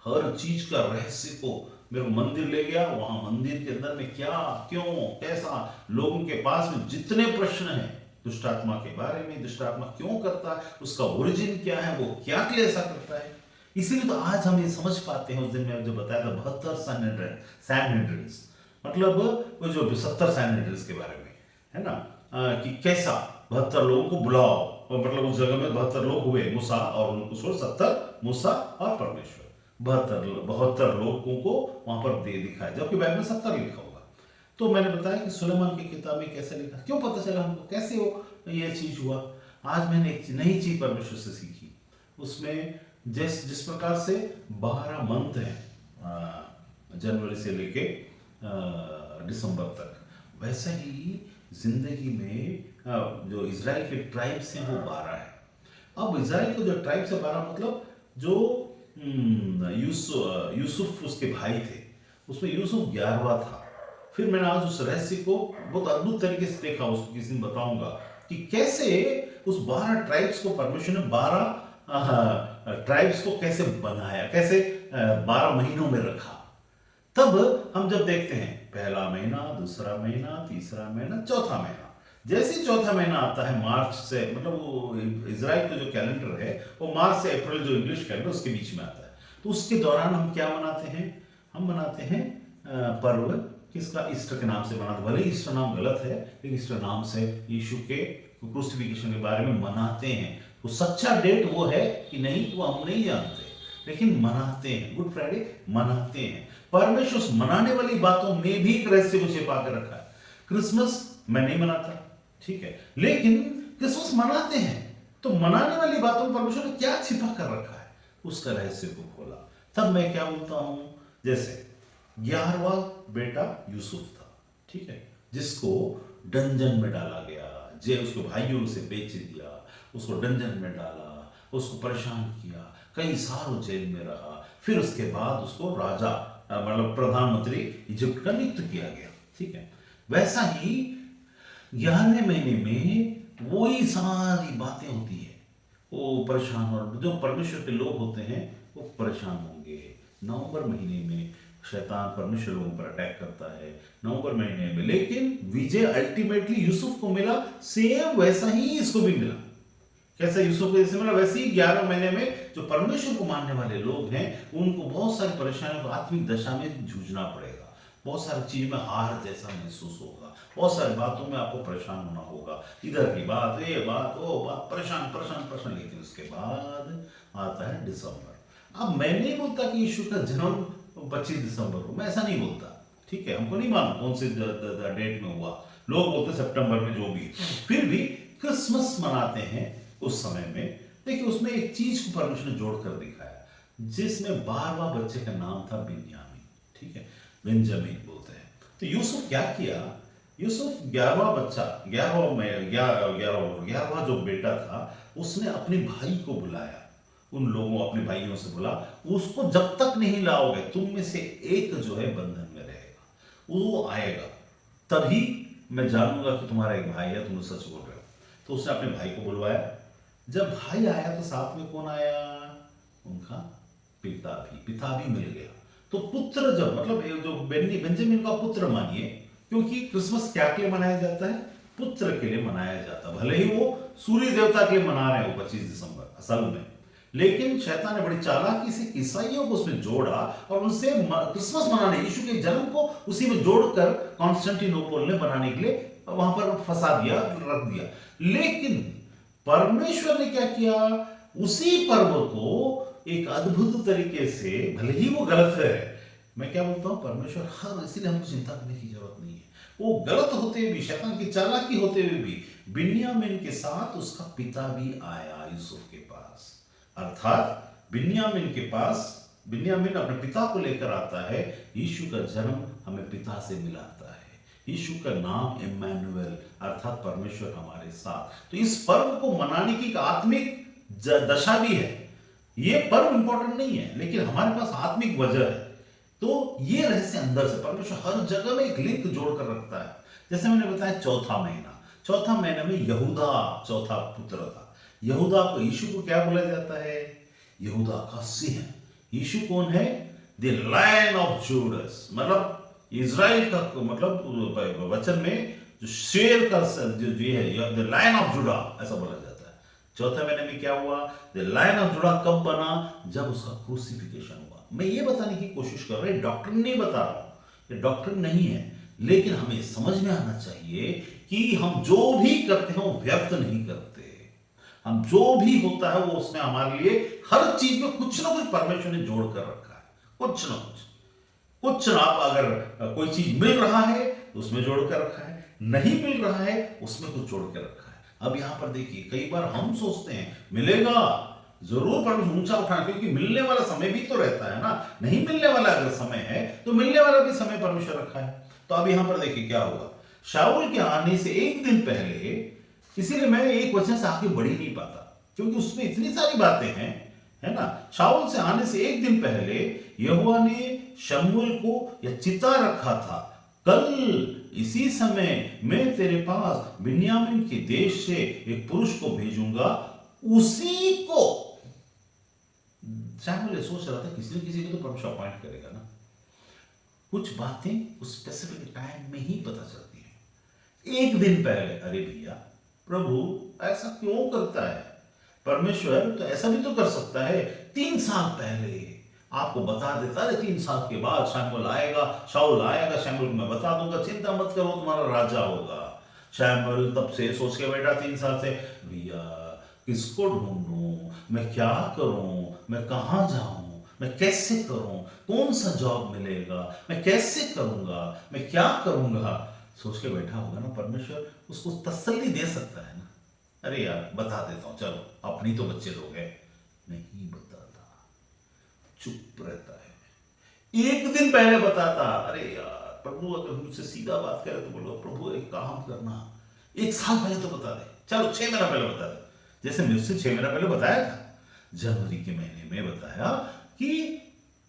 हर चीज का रहस्य को। मेरे को मंदिर ले गया, वहां मंदिर के अंदर में क्या क्यों कैसा, लोगों के पास में जितने प्रश्न हैं दुष्टात्मा के बारे में, दुष्टात्मा क्यों करता है, उसका ओरिजिन क्या है, वो क्या के लिए ऐसा करता है। इसीलिए तो आज हम ये समझ पाते हैं। उस दिन मैंने जो बताया था 72 सैनहेड्रिन्स, मतलब वो जो 70 सैनहेड्रिन्स के बारे में है ना, कि कैसा 72 लोगों को बुलाओ, और मतलब उस जगह में 72 लोग हुए, मूसा और उनको 70 मूसा और परमेश्वर, 72 लोगों को वहां पर दे दिखाया, जबकि बाइबल में 70 लिखा होगा। तो मैंने बताया कि सुलेमान की किताब में कैसे लिखा, क्यों पता चला हमको, कैसे वो ये चीज हुआ। आज मैंने एक नई चीज परमेश्वर से सीखी, उसमें जिस प्रकार से 12 मंथ है जनवरी से लेके दिसंबर तक, वैसा ही जिंदगी में जो इजराइल के ट्राइब्स हैं वो 12 है। अब इजराइल के जो ट्राइब्स है 12, मतलब जो यूसुफ उसके भाई थे, उसमें यूसुफ 11वां था। फिर मैंने आज उस रहस्य को बहुत अद्भुत तरीके से देखा, उसको किसी दिन बताऊंगा कि कैसे उस 12 ट्राइब्स को परमेश्वर ने 12 ट्राइब्स को कैसे बनाया, कैसे 12 महीनों में रखा। तब हम जब देखते हैं पहला महीना, दूसरा महीना, तीसरा महीना, चौथा महीना, जैसे चौथा महीना आता है मार्च से, मतलब वो इजराइल का जो कैलेंडर है वो मार्च से अप्रैल जो इंग्लिश कैलेंडर उसके बीच में आता है। तो उसके दौरान हम क्या मनाते हैं, हम मनाते हैं पर्व किसका, ईस्टर के नाम से मनाते, भले ही ईस्टर नाम गलत है लेकिन ईस्टर नाम से यीशु के क्रूसिफिक्शन के बारे में मनाते हैं। तो सच्चा डेट वो है कि नहीं वो हम नहीं जानते, लेकिन मनाते हैं। गुड फ्राइडे मनाते हैं। परमेश्वर उस मनाने वाली बातों में भी एक रहस्य को छिपा कर रखा है। क्रिसमस मैं नहीं मनाता, ठीक है, लेकिन क्रिसमस मनाते हैं, तो मनाने वाली बातों में परमेश्वर ने क्या छिपा कर रखा है, उसका रहस्य को खोला। तब मैं क्या बोलता हूं, जैसे 11वां बेटा यूसुफ था, ठीक है, जिसको डंजन में डाला गया, उसको भाइयों से बेच दिया, उसको डंजन में डाला, उसको परेशान किया, कई साल वो जेल में रहा। फिर उसके बाद उसको राजा मतलब प्रधानमंत्री इजिप्ट का नियुक्त किया गया, ठीक है। वैसा ही 11वें महीने में वही सारी बातें होती है, वो परेशान, और जो परमेश्वर के लोग होते हैं वो परेशान होंगे। नवंबर महीने में शैतान परमेश्वर लोगों पर अटैक करता है, नवंबर महीने में, लेकिन विजय अल्टीमेटली यूसुफ को मिला। सेम वैसा ही इसको भी मिला, कैसा यूसुफ को जैसे मिला वैसे ही 11 महीने में जो परमेश्वर को मानने वाले लोग हैं उनको बहुत सारी परेशानियों को आत्मिक दशा में जूझना पड़ेगा, बहुत सारी चीज में हार जैसा महसूस होगा, बहुत सारी बातों में आपको परेशान होना होगा, इधर की बात, ये बात, वो बात, परेशान परेशान परेशान। लेकिन उसके बाद आता है दिसंबर। अब मैं नहीं बोलता कि यीशु का जन्म 25 दिसंबर को, मैं ऐसा नहीं बोलता, ठीक है, हमको नहीं मालूम कौन से डेट में हुआ, लोग बोलते सितंबर में, जो भी, फिर भी क्रिसमस मनाते हैं उस समय में। देखिए उसमें एक चीज को परमेश्वर ने जोड़ कर दिखाया, जिसमें 12वां बच्चे का नाम था बिन्यामीन। ठीक है, बेंजामिन बोलते हैं। तो यूसुफ क्या किया, यूसुफ 11वां बच्चा, 11वां जो बेटा था, उसने अपने भाई को बुलाया, उन लोगों अपने भाइयों से बोला, उसको जब तक नहीं लाओगे तुम में से एक जो है बंधन में रहेगा, वो आएगा तभी मैं जानूंगा कि तुम्हारा एक भाई है, तुम सच बोल रहे हो। तो उसने अपने भाई को बुलवाया। जब भाई आया तो साथ में कौन आया, उनका पिता भी मिल गया। तो पुत्र जब मतलब ये जो बेंजामिन का पुत्र मानिए, क्योंकि क्रिसमस क्या के लिए मनाया जाता है, पुत्र के लिए मनाया जाता है। भले ही वो सूर्य देवता के लिए मना रहे हो 25 दिसंबर असल में, लेकिन शैतान ने बड़ी चालाकी से ईसाइयों को उसमें जोड़ा और उनसे क्रिसमस मनाने, यीशु के जन्म को उसी में जोड़कर कॉन्स्टेंटिनोपल ने बनाने के लिए वहां पर फंसा दिया, रख दिया। लेकिन परमेश्वर ने क्या किया, उसी पर्व को एक अद्भुत तरीके से, भले ही वो गलत है, मैं क्या बोलता हूं, परमेश्वर हर, इसीलिए हमको चिंता करने की जरूरत नहीं है। वो गलत होते हुए भी, शैतान की चालाकी होते हुए भी, बिन्यामीन के साथ उसका पिता भी आया यूसुफ के पास। अर्थात बिन्यामीन के पास, बिन्यामीन अपने पिता को लेकर आता है। यीशु का जन्म हमें पिता से मिलाता है। यीशु का नाम इम्मानुएल, अर्थात परमेश्वर हमारे साथ। तो इस पर्व को मनाने की एक आत्मिक दशा भी है। ये पर्व इंपॉर्टेंट नहीं है, लेकिन हमारे पास आत्मिक वजह है। तो ये रहस्य अंदर से परमेश्वर हर जगह में एक लिंक जोड़कर रखता है। जैसे मैंने बताया चौथा महीना में यहूदा चौथा पुत्र था। यहूदा को, यीशु को क्या बोला जाता है, यहूदा का सिंह। यीशु कौन है, द लायन ऑफ जूडस, मतलब इज़राइल का, मतलब वचन में जो शेर का जो है, द लायन ऑफ जुड़ा ऐसा बोला जाता है। चौथे महीने में क्या हुआ, द लायन ऑफ जुड़ा कब बना, जब उसका क्रूसिफिकेशन हुआ। मैं ये बताने की कोशिश कर रहा हूं, डॉक्टर नहीं बता रहा हूं, ये डॉक्टर नहीं है, लेकिन हमें समझ में आना चाहिए कि हम जो भी करते हैं वो व्यर्थ नहीं करते। हम जो भी होता है वो उसमें हमारे लिए हर चीज में कुछ ना कुछ परमेश्वर ने जोड़ कर रखा है, कुछ ना कुछ आप अगर कोई चीज मिल रहा है तो उसमें जोड़ कर रखा है, नहीं मिल रहा है उसमें कुछ जोड़ कर रखा है। अब यहां पर देखिए, कई बार हम सोचते हैं मिलेगा जरूर, पर ऊंचा उठाना, क्योंकि मिलने वाला समय भी तो रहता है ना। नहीं मिलने वाला अगर समय है तो मिलने वाला भी समय परमेश्वर रखा है। तो अब यहां पर देखिए क्या होगा, शाऊल के आने से एक दिन पहले, इसीलिए मैं एक वचन से आगे बढ़ ही नहीं पाता, क्योंकि उसमें इतनी सारी बातें हैं, है ना। शाऊल से आने से एक दिन पहले यहोवा ने शमूएल को यह चिता रखा था, कल इसी समय मैं तेरे पास बिन्यामीन के देश से एक पुरुष को भेजूंगा, उसी को। शमूएल सोच रहा था किसी न किसी को तो परमेश्वर अपॉइंट करेगा ना। कुछ बातें उस स्पेसिफिक टाइम में ही पता चलती हैं। एक दिन पहले, अरे भैया प्रभु ऐसा क्यों करता है, परमेश्वर तो ऐसा भी तो कर सकता है, 3 साल पहले आपको बता देता है, 3 साल के बाद शमूएल आएगा, शाऊल आएगा, शमूएल को मैं बता दूंगा, चिंता मत करो तुम्हारा राजा होगा। शमूएल तब से सोच के बैठा 3 साल से, भैया किसको ढूंढूं, मैं क्या करूं, मैं कहां जाऊं, मैं कैसे करूं, कौन सा जॉब मिलेगा, मैं कैसे करूंगा, मैं क्या करूंगा, सोच के बैठा होगा ना। परमेश्वर उसको तसल्ली दे सकता है ना, अरे यार बता देता हूं, चलो अपनी तो बच्चे लोग हैं। नहीं बताता, चुप रहता है। एक दिन पहले बताता, अरे यार प्रभु अगर मुझसे सीधा बात करे तो बोलो प्रभु एक काम करना, 1 साल पहले तो बता दे, चलो 6 महीना पहले बता दे। जैसे मुझसे 6 महीना पहले बताया था, जनवरी के महीने में बताया कि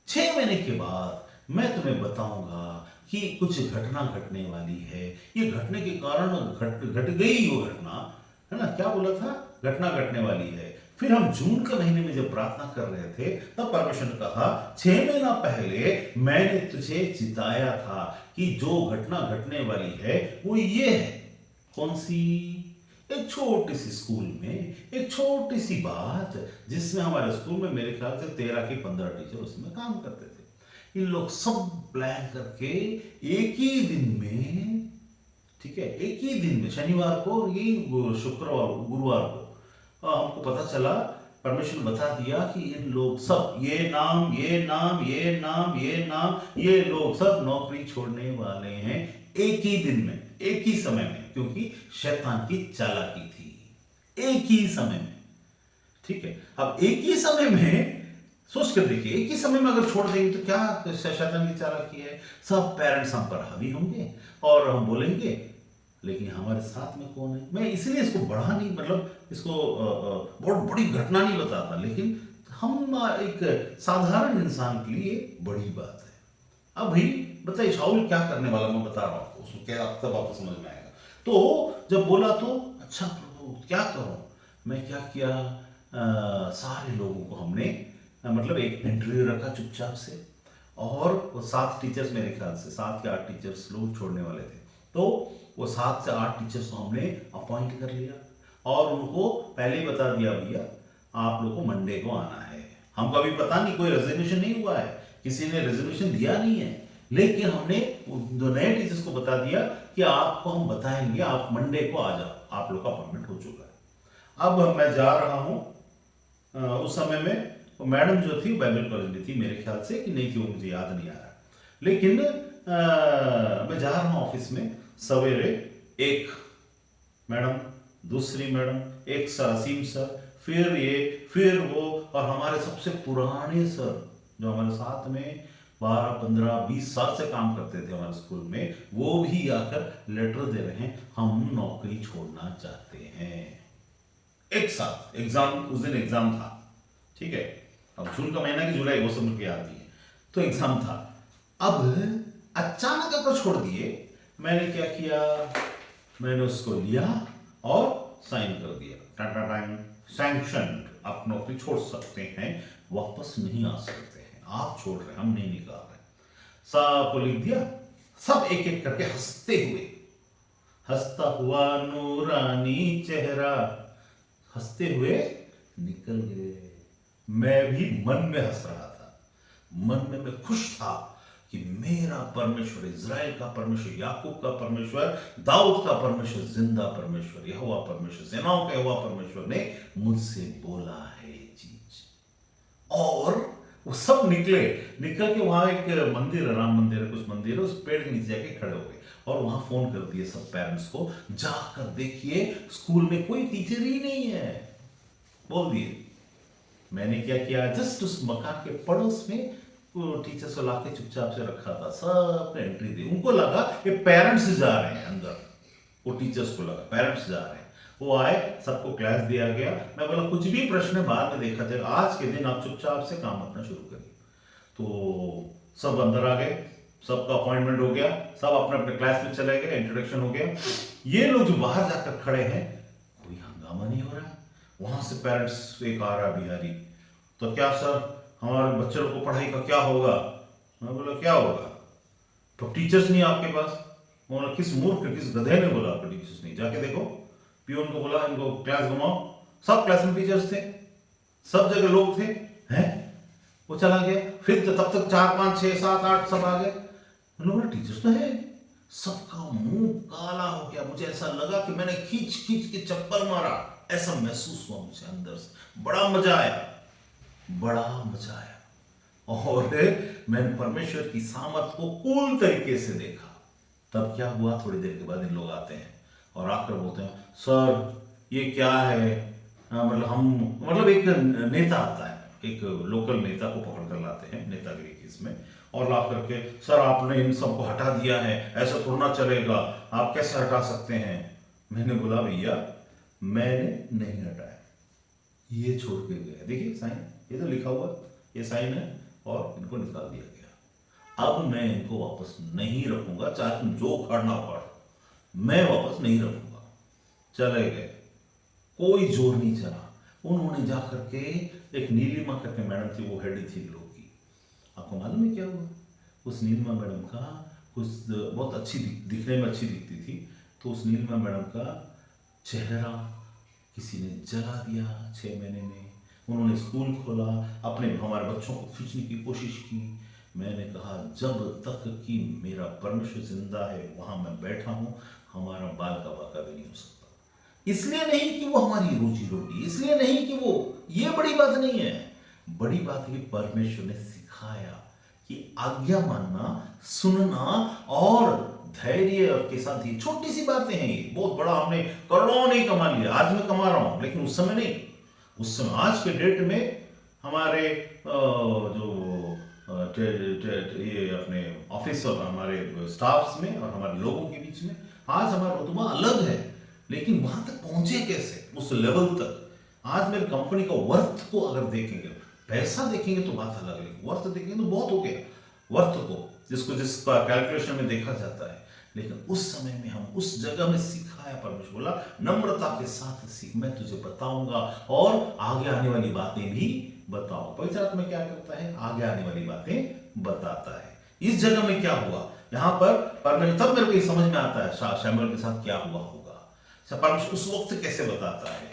6 महीने के बाद मैं तुम्हें बताऊंगा कि कुछ घटना घटने वाली है। ये घटने के कारण घट गई वो घटना, है ना। क्या बोला था, घटना घटने वाली है। फिर हम जून के महीने में जब प्रार्थना कर रहे थे तब परमेश्वर ने कहा 6 महीना पहले मैंने तुझे चिताया था कि जो घटना घटने वाली है वो ये है। कौन सी, एक छोटी सी स्कूल में एक छोटी सी बात, जिसमें हमारे स्कूल में मेरे ख्याल से 13 के 15 टीचर उसमें काम करते थे। इन लोग सब प्लान करके एक ही दिन में, ठीक है, एक ही दिन में, शनिवार को, ये शुक्रवार गुरुवार को हमको पता चला, परमेश्वर ने बता दिया कि इन लोग सब ये नाम ये नाम ये नाम ये नाम, ये लोग सब नौकरी छोड़ने वाले हैं एक ही दिन में, एक ही समय में, क्योंकि शैतान की चालाकी थी। एक ही समय में, ठीक है। अब एक ही समय में सोच कर देखिए, एक ही समय में अगर छोड़ देंगे तो क्या शैतान की चालाकी है। सब पेरेंट्स हम पर हावी होंगे और हम बोलेंगे, लेकिन हमारे साथ में कौन है। मैं इसलिए इसको बढ़ा नहीं, मतलब इसको बहुत बड़ी घटना नहीं बताता, लेकिन हम एक साधारण इंसान के लिए बड़ी बात है। अब भाई बताइए शाऊल क्या करने वाला, मैं बता रहा हूँ आपको, उसको क्या तब आपको समझ में आएगा। तो जब बोला तो अच्छा प्रभु क्या करूं, मैं क्या किया, सारे लोगों को हमने मतलब एक इंटरव्यू रखा चुपचाप से, और वो 7 टीचर्स, मेरे ख्याल से 7 या 8 टीचर्स लोग छोड़ने वाले थे, तो वो 7 से 8 टीचर्स को हमने अपॉइंट कर लिया और उनको पहले ही बता दिया, भैया आप लोग को मंडे को आना है। हमको अभी पता नहीं, कोई रेजोल्यूशन नहीं हुआ है, किसी ने रेजोल्यूशन दिया नहीं है, लेकिन हमने दो नए टीचर्स को बता दिया कि आपको हम बताएंगे, आप मंडे को आ जाओ, आप लोग का अपॉइंटमेंट हो चुका है। अब मैं जा रहा हूँ, उस समय में वो मैडम जो थी बाइबल कॉलेज में थी, मेरे ख्याल से कि नहीं थी वो मुझे याद नहीं आ रहा, लेकिन मैं जा रहा हूँ ऑफिस में सवेरे। एक मैडम, दूसरी मैडम, एक सर असीम सर, फिर ये फिर वो, और हमारे सबसे पुराने सर जो हमारे साथ में 12 15 20 साल से काम करते थे हमारे स्कूल में, वो भी आकर लेटर दे रहे हैं, हम नौकरी छोड़ना चाहते हैं। एक साथ एग्जाम, उस दिन एग्जाम था, ठीक है, अब जून का महीना की जुलाई, वो सब मुझे याद नहीं है, तो एग्जाम था। अब अचानक अगर छोड़ दिए, मैंने क्या किया, मैंने उसको लिया और साइन कर दिया, टाटा टाइम सैंक्शन, आप नौकरी छोड़ सकते हैं, वापस नहीं आ सकते हैं, आप छोड़ रहे हैं, हम नहीं निकाल रहे। सबको लिख दिया, सब एक एक करके हंसते हुए, हंसता हुआ नूरानी चेहरा, हंसते हुए निकल गए। मैं भी मन में हंस रहा था, मन में मैं खुश था कि मेरा परमेश्वर, इज़राइल का परमेश्वर, याकूब का परमेश्वर, दाऊद का परमेश्वर, जिंदा परमेश्वर, यहोवा परमेश्वर, सेनाओं का यहोवा परमेश्वर ने मुझसे बोला है ये चीज। और वो सब निकल के वहां एक मंदिर है, राम मंदिर है, कुछ मंदिर है, उस पेड़ के नीचे जाके खड़े हो गए और वहां फोन कर दिए सब पेरेंट्स को, जाकर देखिए स्कूल में कोई टीचर ही नहीं है, बोल दिए। मैंने क्या किया, जस्ट उस मकान के पड़ोस में वो टीचर्स को लाके चुपचाप से रखा था, सब एंट्री दी, उनको लगा ये पेरेंट्स जा रहे हैं अंदर, वो टीचर्स को लगा पेरेंट्स जा रहे हैं, वो आए, सबको क्लास दिया गया। मैं बोला कुछ भी प्रश्न बाद में देखा जाएगा, आज के दिन आप चुपचाप से काम अपना शुरू करिए। तो सब अंदर आ गए, सबका अपॉइंटमेंट हो गया, सब अपने अपने क्लास में चले गए, इंट्रोडक्शन हो गया। ये लोग जो बाहर जाकर खड़े हैं, कोई हंगामा नहीं हो रहा है। वहां से पेरेंट्स एक आ रहा बिहारी, तो क्या सर हमारे बच्चों को पढ़ाई का क्या होगा। मैं बोला क्या होगा, तो टीचर्स नहीं आपके पास। बोला किस मूर्ख, किस गधे ने बोला आपको टीचर्स नहीं, जाके देखो। पियून को बोला इनको क्लास घुमाओ, सब क्लास में टीचर्स थे, सब जगह लोग थे, हैं। वो चला गया, फिर तो तब तक 4 5 6 7 8 सब आ गए। मैंने बोला टीचर्स तो है, सबका मुंह काला हो गया। मुझे ऐसा लगा कि मैंने खींच खींच के चप्पल मारा, ऐसा महसूस हुआ मुझे अंदर से। बड़ा मजा आया, बड़ा मजा आया, और मैंने परमेश्वर की सामर्थ को कूल तरीके से देखा। तब क्या हुआ, थोड़ी देर के बाद इन लोग आते हैं और आकर बोलते हैं सर ये क्या है, मतलब हम, मतलब एक नेता आता है, एक लोकल नेता को पकड़ कर लाते हैं नेतागिरी की इसमें, और ला करके सर आपने इन सबको हटा दिया है, ऐसा थोड़ा ना चलेगा, आप कैसे हटा सकते हैं। मैंने बोला भैया मैंने नहीं हटाया, ये छोड़ के गया, देखिए साइन, ये तो लिखा हुआ, ये साइन है, और इनको निकाल दिया गया। अब मैं इनको वापस नहीं रखूंगा, चाहे तुम जो उखाड़ना उखाड़, मैं वापस नहीं रखूंगा। चले गए, कोई जोर नहीं चला। उन्होंने जा करके, एक नीलिमा करके मैडम थी, वो हेड थी लोग की, आपको मालूम है क्या हुआ, उस नीलिमा मैडम का कुछ बहुत अच्छी दिखने में अच्छी दिखती थी, तो उस नीलिमा मैडम का चेहरा किसी ने जला दिया 6 महीने में। उन्होंने स्कूल खोला, अपने हमारे बच्चों को खींचने की कोशिश की। मैंने कहा जब तक कि मेरा परमेश्वर जिंदा है वहां मैं बैठा हूं, हमारा बाल का बाका भी नहीं हो सकता। इसलिए नहीं कि वो हमारी रोजी रोटी, इसलिए नहीं कि वो, ये बड़ी बात नहीं है। बड़ी बात है कि परमेश्वर ने सिखाया कि आज्ञा मानना, सुनना और धैर्य के साथ, ही छोटी सी बातें हैं ये, बहुत बड़ा हमने करोड़ों नहीं कमा लिया, आज मैं कमा रहा हूं, लेकिन उस समय नहीं। उस समय, आज के डेट में हमारे जो ये अपने ऑफिस और हमारे स्टाफ्स में और हमारे लोगों के बीच में आज हमारा रुतबा अलग है, लेकिन वहां तक पहुंचे कैसे, उस लेवल तक। आज मेरी कंपनी का वर्थ को अगर देखेंगे, पैसा देखेंगे तो बात अलग है, वर्थ देखेंगे तो बहुत हो गया। वर्थ को जिसका कैलकुलेशन में देखा जाता है, लेकिन उस समय में हम उस जगह में सिखाया, परमेश्वर बोला नम्रता के साथ सीख, मैं तुझे बताऊंगा और आगे आने वाली बातें भी बताओ। पवित्र आत्मा क्या करता है, आगे आने वाली बातें बताता है। इस जगह में क्या हुआ, यहाँ पर परमेश्वर, तब मेरे को ये समझ में आता है शमूएल के साथ क्या हुआ होगा। परमेश्वर उस वक्त कैसे बताता है,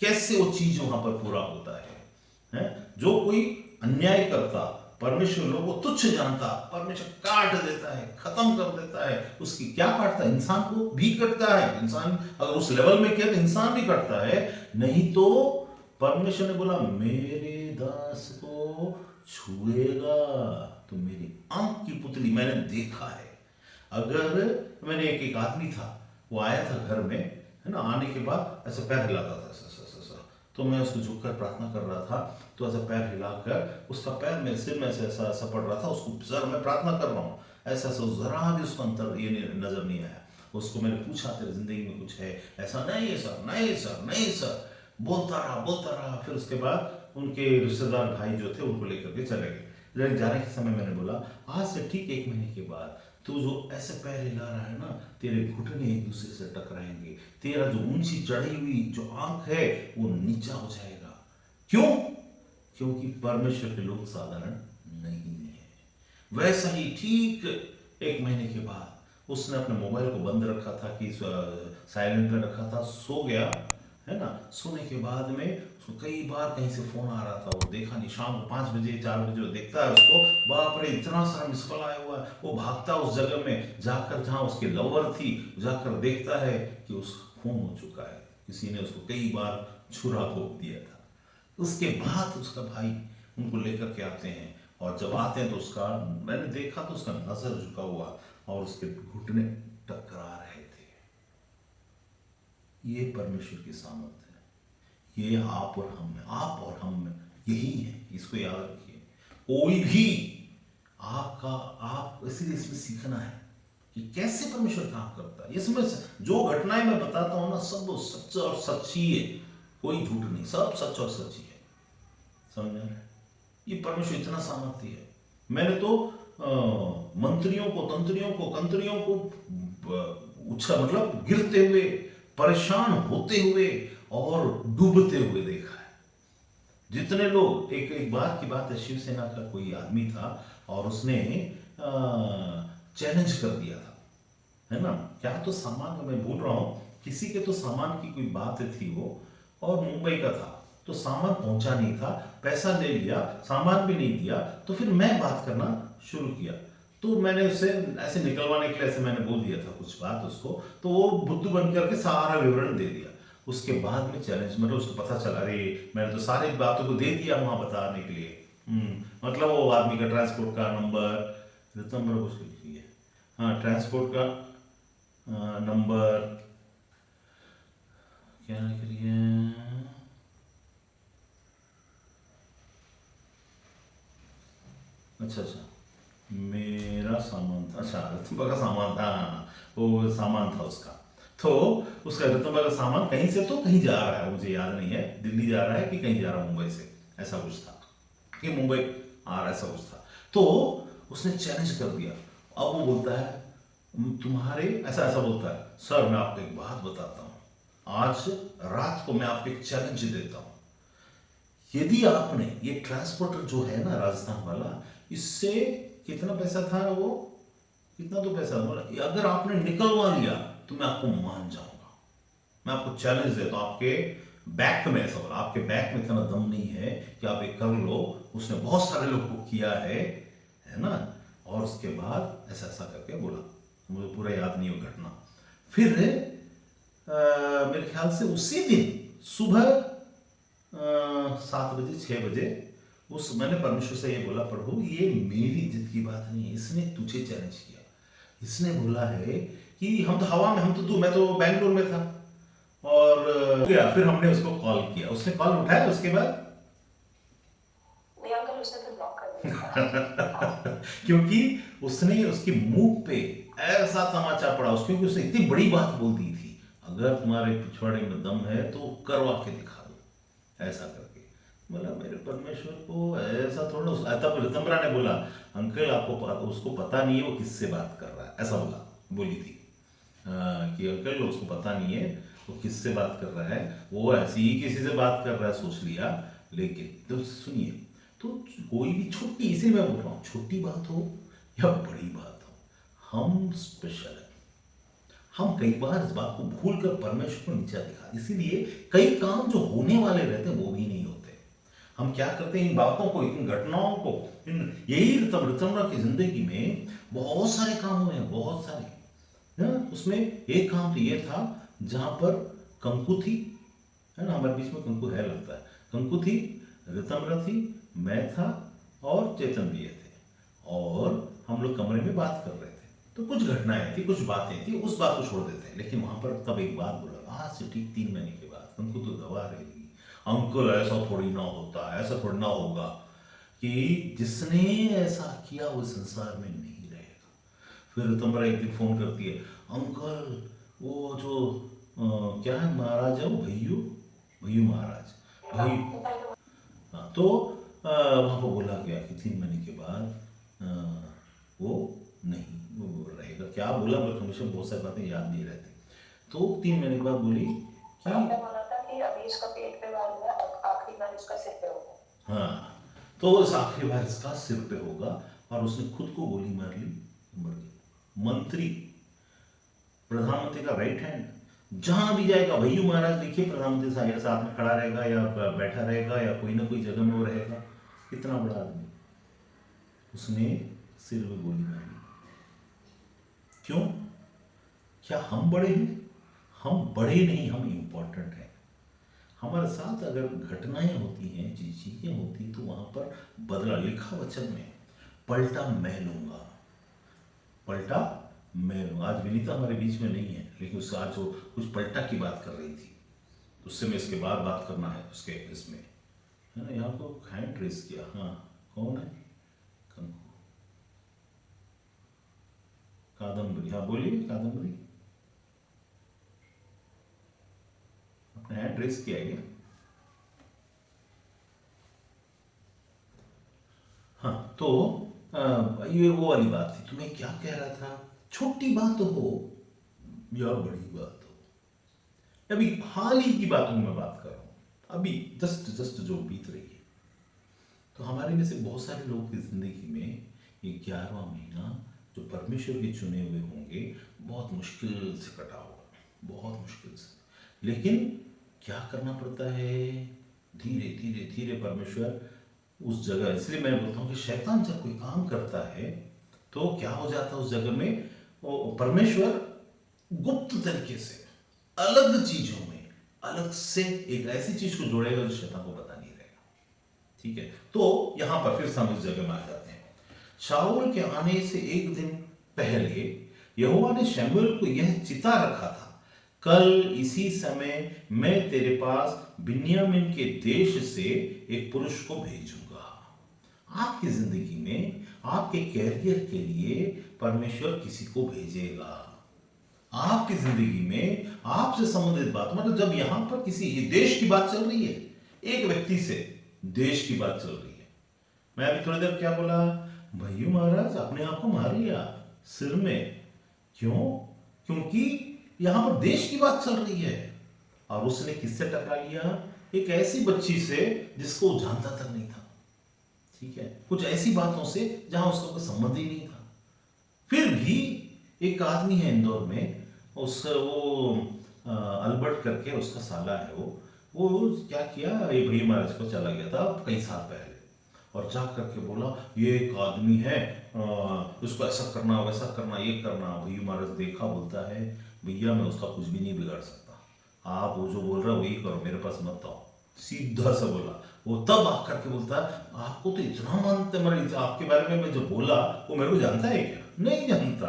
कैसे वो चीज वहां पर पूरा होता है? जो कोई अन्याय करता, परमेश्वर लोगों को तुच्छ जानता, परमेश्वर काट देता है, खत्म कर देता है। उसकी क्या काटता है, इंसान को भी कटता है। इंसान अगर उस लेवल में किया तो इंसान भी कटता है, नहीं तो परमेश्वर ने बोला मेरे दास को छुएगा तो मेरी आंख की पुतली मैंने देखा है। अगर मैंने एक आदमी था, वो आया था घर में, है ना, आने के बाद ऐसा पैर हिलाता था, तो मैं उसको झुककर प्रार्थना कर रहा था, तो ऐसा पैर हिलाकर उसका पैर मेरे सिर में ऐसा पड़ रहा था, उसको सर मैं प्रार्थना कर रहा हूँ, ऐसा जरा भी उसको अंतर ये नजर नहीं आया। उसको मैंने पूछा तेरी जिंदगी में कुछ है ऐसा? नहीं सर, नहीं सर, नहीं सर, बोलता रहा। फिर उसके बाद उनके रिश्तेदार भाई जो थे उनको लेकर के चले गए। जाने के समय मैंने बोला आज से ठीक 1 महीने के बाद तू जो ऐसे पैर हिला रहा है ना, तेरे घुटने एक दूसरे से टकराएंगे, तेरा जो ऊंची चढ़ी हुई जो आंख है वो नीचा हो जाएगा। क्यों? क्योंकि परमेश्वर के लोग साधारण नहीं है। वैसा ही ठीक 1 महीने के बाद उसने अपने मोबाइल को बंद रखा था, कि साइलेंट में रखा था, सो गया, है ना। सोने के बाद में उसको कई बार कहीं से फोन आ रहा था, वो देखा नहीं। शाम को 5 बजे 4 बजे वो देखता है उसको, बाप रे इतना सारा मिस कॉल आया हुआ है। वो भागता उस जगह में जाकर जहां उसकी लवर थी, जाकर देखता है कि उसका खून हो चुका है, किसी ने उसको कई बार छुरा घोंप दिया था। उसके बाद उसका भाई उनको लेकर के आते हैं, और जब आते हैं तो उसका, मैंने देखा तो उसका नजर झुका हुआ और उसके घुटने टकरा रहे थे। ये परमेश्वर की सामर्थ है, ये आप और हम में, आप और हम में यही है। इसको याद रखिए। कोई भी आप इसलिए इसमें सीखना है कि कैसे परमेश्वर काम करता है। इसमें जो घटनाएं मैं बताता हूं ना, सब सच और सच्ची है, कोई झूठ नहीं, सब सच और सच्ची है। समझ रहे हैं? ये परमेश्वर इतना सामर्थ्य है। मैंने तो मंत्रियों को, तंत्रियों को, कंत्रियों को मतलब गिरते हुए, परेशान होते हुए और डूबते हुए देखा है। जितने लोग, एक बार की बात है, शिवसेना का कोई आदमी था और उसने चैलेंज कर दिया था, है ना। क्या तो सामान, मैं भूल रहा हूं, किसी के तो सामान की कोई बात थी वो, और मुंबई का था, तो सामान पहुंचा नहीं था, पैसा ले लिया, सामान भी नहीं दिया। तो फिर मैं बात करना शुरू किया, तो मैंने उसे ऐसे निकलवाने के लिए ऐसे मैंने बोल दिया था कुछ बात उसको, तो वो बुद्धू बन करके सारा विवरण दे दिया। उसके बाद में चैलेंज, मतलब उसको पता चला, अरे मैंने तो सारी बातों को दे दिया वहां बताने के लिए। मतलब वो आदमी का ट्रांसपोर्ट का नंबर कुछ लिख लिया, हाँ, ट्रांसपोर्ट का नंबर क्या लिख लिया, अच्छा, मेरा सामान था, अच्छा रतनबा का सामान था, वो सामान था उसका। तो उसका रतनबा का सामान कहीं से तो कहीं जा रहा है, मुझे याद नहीं है, दिल्ली जा रहा है कि कहीं जा रहा है, मुंबई से, ऐसा कुछ था, कि मुंबई आ रहा है, ऐसा कुछ था। तो उसने चैलेंज कर दिया। अब वो बोलता है तुम्हारे, ऐसा बोलता है, सर मैं आपको एक बात बताता हूँ, आज रात को मैं आपको एक चैलेंज देता हूँ, यदि आपने ये ट्रांसपोर्टर जो है ना राजस्थान वाला, इससे कितना पैसा था वो, कितना तो पैसा बोला, अगर आपने निकलवा लिया तो मैं आपको मान जाऊंगा, मैं आपको चैलेंज देता हूं। आपके बैक में, ऐसा बोला, आपके बैक में इतना दम नहीं है कि आप एक कर लो, उसने बहुत सारे लोग को किया है ना। और उसके बाद ऐसा ऐसा करके बोला, मुझे पूरा याद नहीं वो घटना। फिर मेरे ख्याल से उसी दिन सुबह 7 बजे 6 बजे मैंने परमेश्वर से ये बोला, प्रभु ये मेरी जिद की बात नहीं है, इसने तुझे चैलेंज किया, इसने बोला है कि हम तो हवा में, मैं तो बैंगलोर में था, और फिर हमने उसको कॉल किया, उसने कॉल उठाया, उसके बाद क्योंकि उसने उसके मुंह पे ऐसा तमाचा पड़ा उसके, क्योंकि उसने इतनी बड़ी बात बोल दी थी, अगर तुम्हारे पिछवाड़े में दम है तो करवा के दिखा दो, ऐसा करके बोला। मेरे परमेश्वर को ऐसा थोड़ा, तब ऋतंबरा ने बोला, अंकल आपको उसको पता नहीं है वो किससे बात कर रहा है, ऐसा बोली थी कि अंकल उसको पता नहीं है वो किससे बात कर रहा है, वो ऐसी ही किसी से बात कर रहा है सोच लिया। लेकिन तो सुनिए, तो कोई भी छोटी, इसे मैं बोल रहा हूँ, छोटी बात हो या बड़ी बात हो, हम स्पेशल है। हम कई बार इस बात को भूल कर परमेश्वर को नीचा दिखा, इसीलिए कई काम जो होने वाले रहते हैं वो भी नहीं होते। हम क्या करते हैं, इन बातों को, इन घटनाओं को, यही ऋतंबरा की जिंदगी में बहुत सारे काम हुए हैं, बहुत सारे। उसमें एक काम तो ये था जहां पर कंकु थी, है ना, हमारे बीच में कंकु है लगता है, कंकु थी, ऋतंबरा थी, मैं था और चेतन भैया थे, और हम लोग कमरे में बात कर रहे थे। तो कुछ घटनाएं थी, कुछ बातें थी, उस बात को छोड़ देते हैं। लेकिन वहां पर तब एक बात बोला, आज से ठीक 3 महीने के बाद कंकु तो गवा रहेगी। अंकल ऐसा थोड़ी ना होता है, ऐसा थोड़ी ना होगा कि जिसने ऐसा किया वो संसार में नहीं रहेगा। फिर ऋतंबरा एक दिन फोन करती है, अंकल वो जो क्या है महाराज है वो, भैयू भैयू महाराज, भैयू। हाँ, तो वहाँ पर बोला गया कि 3 महीने के बाद वो नहीं वो रहेगा, क्या बोला मेरे को हमेशा बहुत सारी बातें याद नहीं रहती। तो 3 महीने के बाद बोली कि बोला था कि अभी इसका पेट पे बाल है, आखिरी बार इसका सिर पे होगा। हाँ, तो उस आखिरी बार इसका सिर पे होगा, और उसने खुद को गोली मार ली, मर गई। मंत्री, प्रधानमंत्री का राइट हैंड, जहां भी जाएगा भैयू महाराज लिखिए, प्रधानमंत्री साथ में खड़ा रहेगा या बैठा रहेगा या कोई ना कोई जगह में वो रहेगा। इतना बड़ा आदमी, उसने सिर में गोली मारी। क्यों? क्या हम बड़े हैं? हम बड़े नहीं, हम इंपॉर्टेंट हैं। हमारे साथ अगर घटनाएं होती हैं, चीजें होती, तो वहां पर बदला लिखा वचन में, पलटा मैं लूंगा, पलटा मैं लूंगा। आज विनीता हमारे बीच में नहीं है, लेकिन उससे आज वो कुछ पलटा की बात कर रही थी, उससे मैं इसके बाद बात करना है उसके इसमें, है ना। यहाँ को हैंड रेस किया, हाँ कौन है, कंकु, कादम्बरी, हाँ बोलिए कादम्बरी, अपने हैंड रेस किया गया। हाँ, तो ये वो वाली बात थी। तो मैं क्या कह रहा था, छोटी बात हो या बड़ी बात हो, अभी हाल ही की बातों में बात कर रहा हूं, अभी जस्ट जस्ट जो बीत रही है। तो हमारे में से बहुत सारे लोग की जिंदगी में ये 11वां महीना जो परमेश्वर के चुने हुए होंगे, बहुत मुश्किल से कटा होगा, बहुत मुश्किल से। लेकिन क्या करना पड़ता है, धीरे धीरे धीरे परमेश्वर उस जगह, इसलिए मैं बोलता हूँ कि शैतान जब कोई काम करता है तो क्या हो जाता है उस जगह में, वो परमेश्वर गुप्त तरीके से अलग चीजों में अलग से एक ऐसी चीज को जोड़ेगा जो शैतान को पता नहीं रहेगा। ठीक है, तो यहां पर फिर हम इस जगह में आ जाते हैं। शाऊल के आने से एक दिन पहले यहोवा ने शमूएल को यह चिता रखा था, कल इसी समय मैं तेरे पास बिन्यामीन के देश से एक पुरुष को भेजूंगा। आपकी जिंदगी में आपके कैरियर के लिए परमेश्वर किसी को भेजेगा। आपकी जिंदगी में आपसे संबंधित बात, मतलब जब यहां पर किसी ये देश की बात चल रही है, एक व्यक्ति से देश की बात चल रही है। मैं अभी थोड़ी देर क्या बोला, भैयू महाराज अपने आप को मार लिया सिर में, क्यों? क्योंकि यहां पर देश की बात चल रही है, और उसने किससे टकरा लिया, एक ऐसी बच्ची से जिसको वो जानता तक नहीं था। ठीक है, कुछ ऐसी बातों से जहां उसका कोई संबंध ही नहीं था। फिर भी एक आदमी है इंदौर में, उस वो अल्बर्ट करके उसका साला है, वो क्या किया, ये भैया महाराज को चला गया था कई साल पहले, और जा करके बोला ये एक आदमी है, उसको ऐसा करना वैसा करना ये करना। भैया महाराज देखा, बोलता है भैया मैं उसका कुछ भी नहीं बिगाड़ सकता, आप वो जो बोल रहे हो वही करो, मेरे पास मत आओ, सीधा सा बोला। वो तब आकर के बोलता है आपको तो इतना मानते, मेरे आपके बारे में मैं जो बोला वो मेरे को जानता है क्या? नहीं जानता।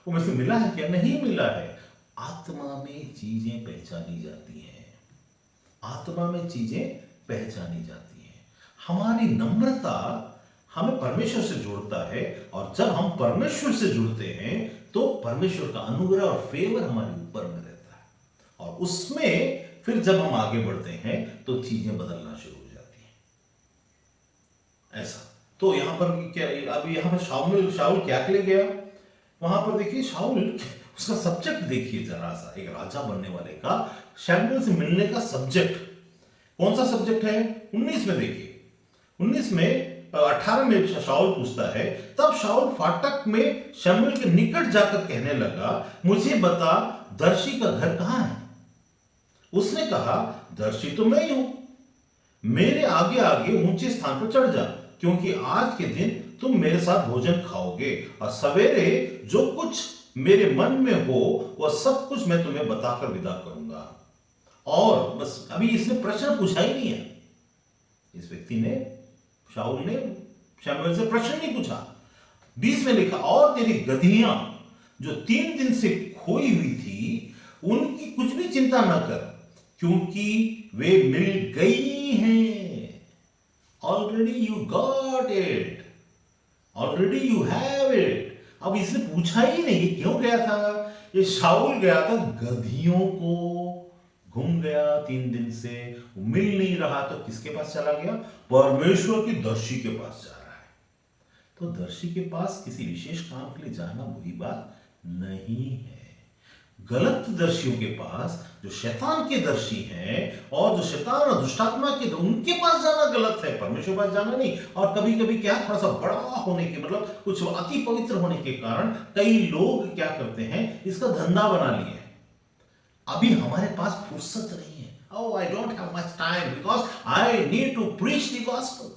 वो मेरे से मिला है क्या? नहीं मिला है। आत्मा में चीजें पहचानी जाती हैं, आत्मा में चीजें पहचानी जाती हैं। हमारी नम्रता हमें परमेश्वर से जोड़ता है, और जब हम परमेश्वर से जुड़ते हैं तो परमेश्वर का अनुग्रह और फेवर हमारे ऊपर में रहता है, और उसमें फिर जब हम आगे बढ़ते हैं तो चीजें बदलना शुरू हो जाती हैं। ऐसा तो यहां पर क्या, अब यहां पर शाऊल क्या के लिए गया? वहां पर देखिए शाऊल, उसका सब्जेक्ट देखिए जरा सा, एक राजा बनने वाले का शमूएल से मिलने का सब्जेक्ट कौन सा सब्जेक्ट है? 19 में देखिए, 19 में 18 में शाऊल पूछता है, तब शाऊल फाटक में शमूएल के निकट जाकर कहने लगा, मुझे बता दर्शी का घर कहां है? उसने कहा, दर्शी तो मैं ही हूं, मेरे आगे आगे ऊंचे स्थान पर चढ़ जा, क्योंकि आज के दिन तुम मेरे साथ भोजन खाओगे, और सवेरे जो कुछ मेरे मन में हो वह सब कुछ मैं तुम्हें बताकर विदा करूंगा। और बस अभी इसने प्रश्न पूछा ही नहीं है, इस व्यक्ति ने, शाऊल ने शमूएल से प्रश्न नहीं पूछा। 20 में लिखा, और तेरी गदहियां जो 3 दिन से खोई हुई थी उनकी कुछ भी चिंता न कर, क्योंकि वे मिल गई हैं। Already you got it, already you have it. अब इसने पूछा ही नहीं क्यों गया था। ये शाऊल गया था गधियों को, घूम गया 3 दिन से, मिल नहीं रहा तो किसके पास चला गया? परमेश्वर की दर्शी के पास जा रहा है। तो दर्शी के पास किसी विशेष काम के लिए जाना बुरी बात नहीं है। गलत दर्शियों के पास, जो शैतान के दर्शी हैं और जो शैतान और दुष्टात्मा के, उनके पास जाना गलत है, परमेश्वर पास जाना नहीं। और कभी कभी क्या, थोड़ा सा बड़ा होने के, मतलब कुछ अति पवित्र होने के कारण कई लोग क्या करते हैं, इसका धंधा बना लिए। अभी हमारे पास फुर्सत नहीं है। Oh, I don't have much time because I need to preach the gospel.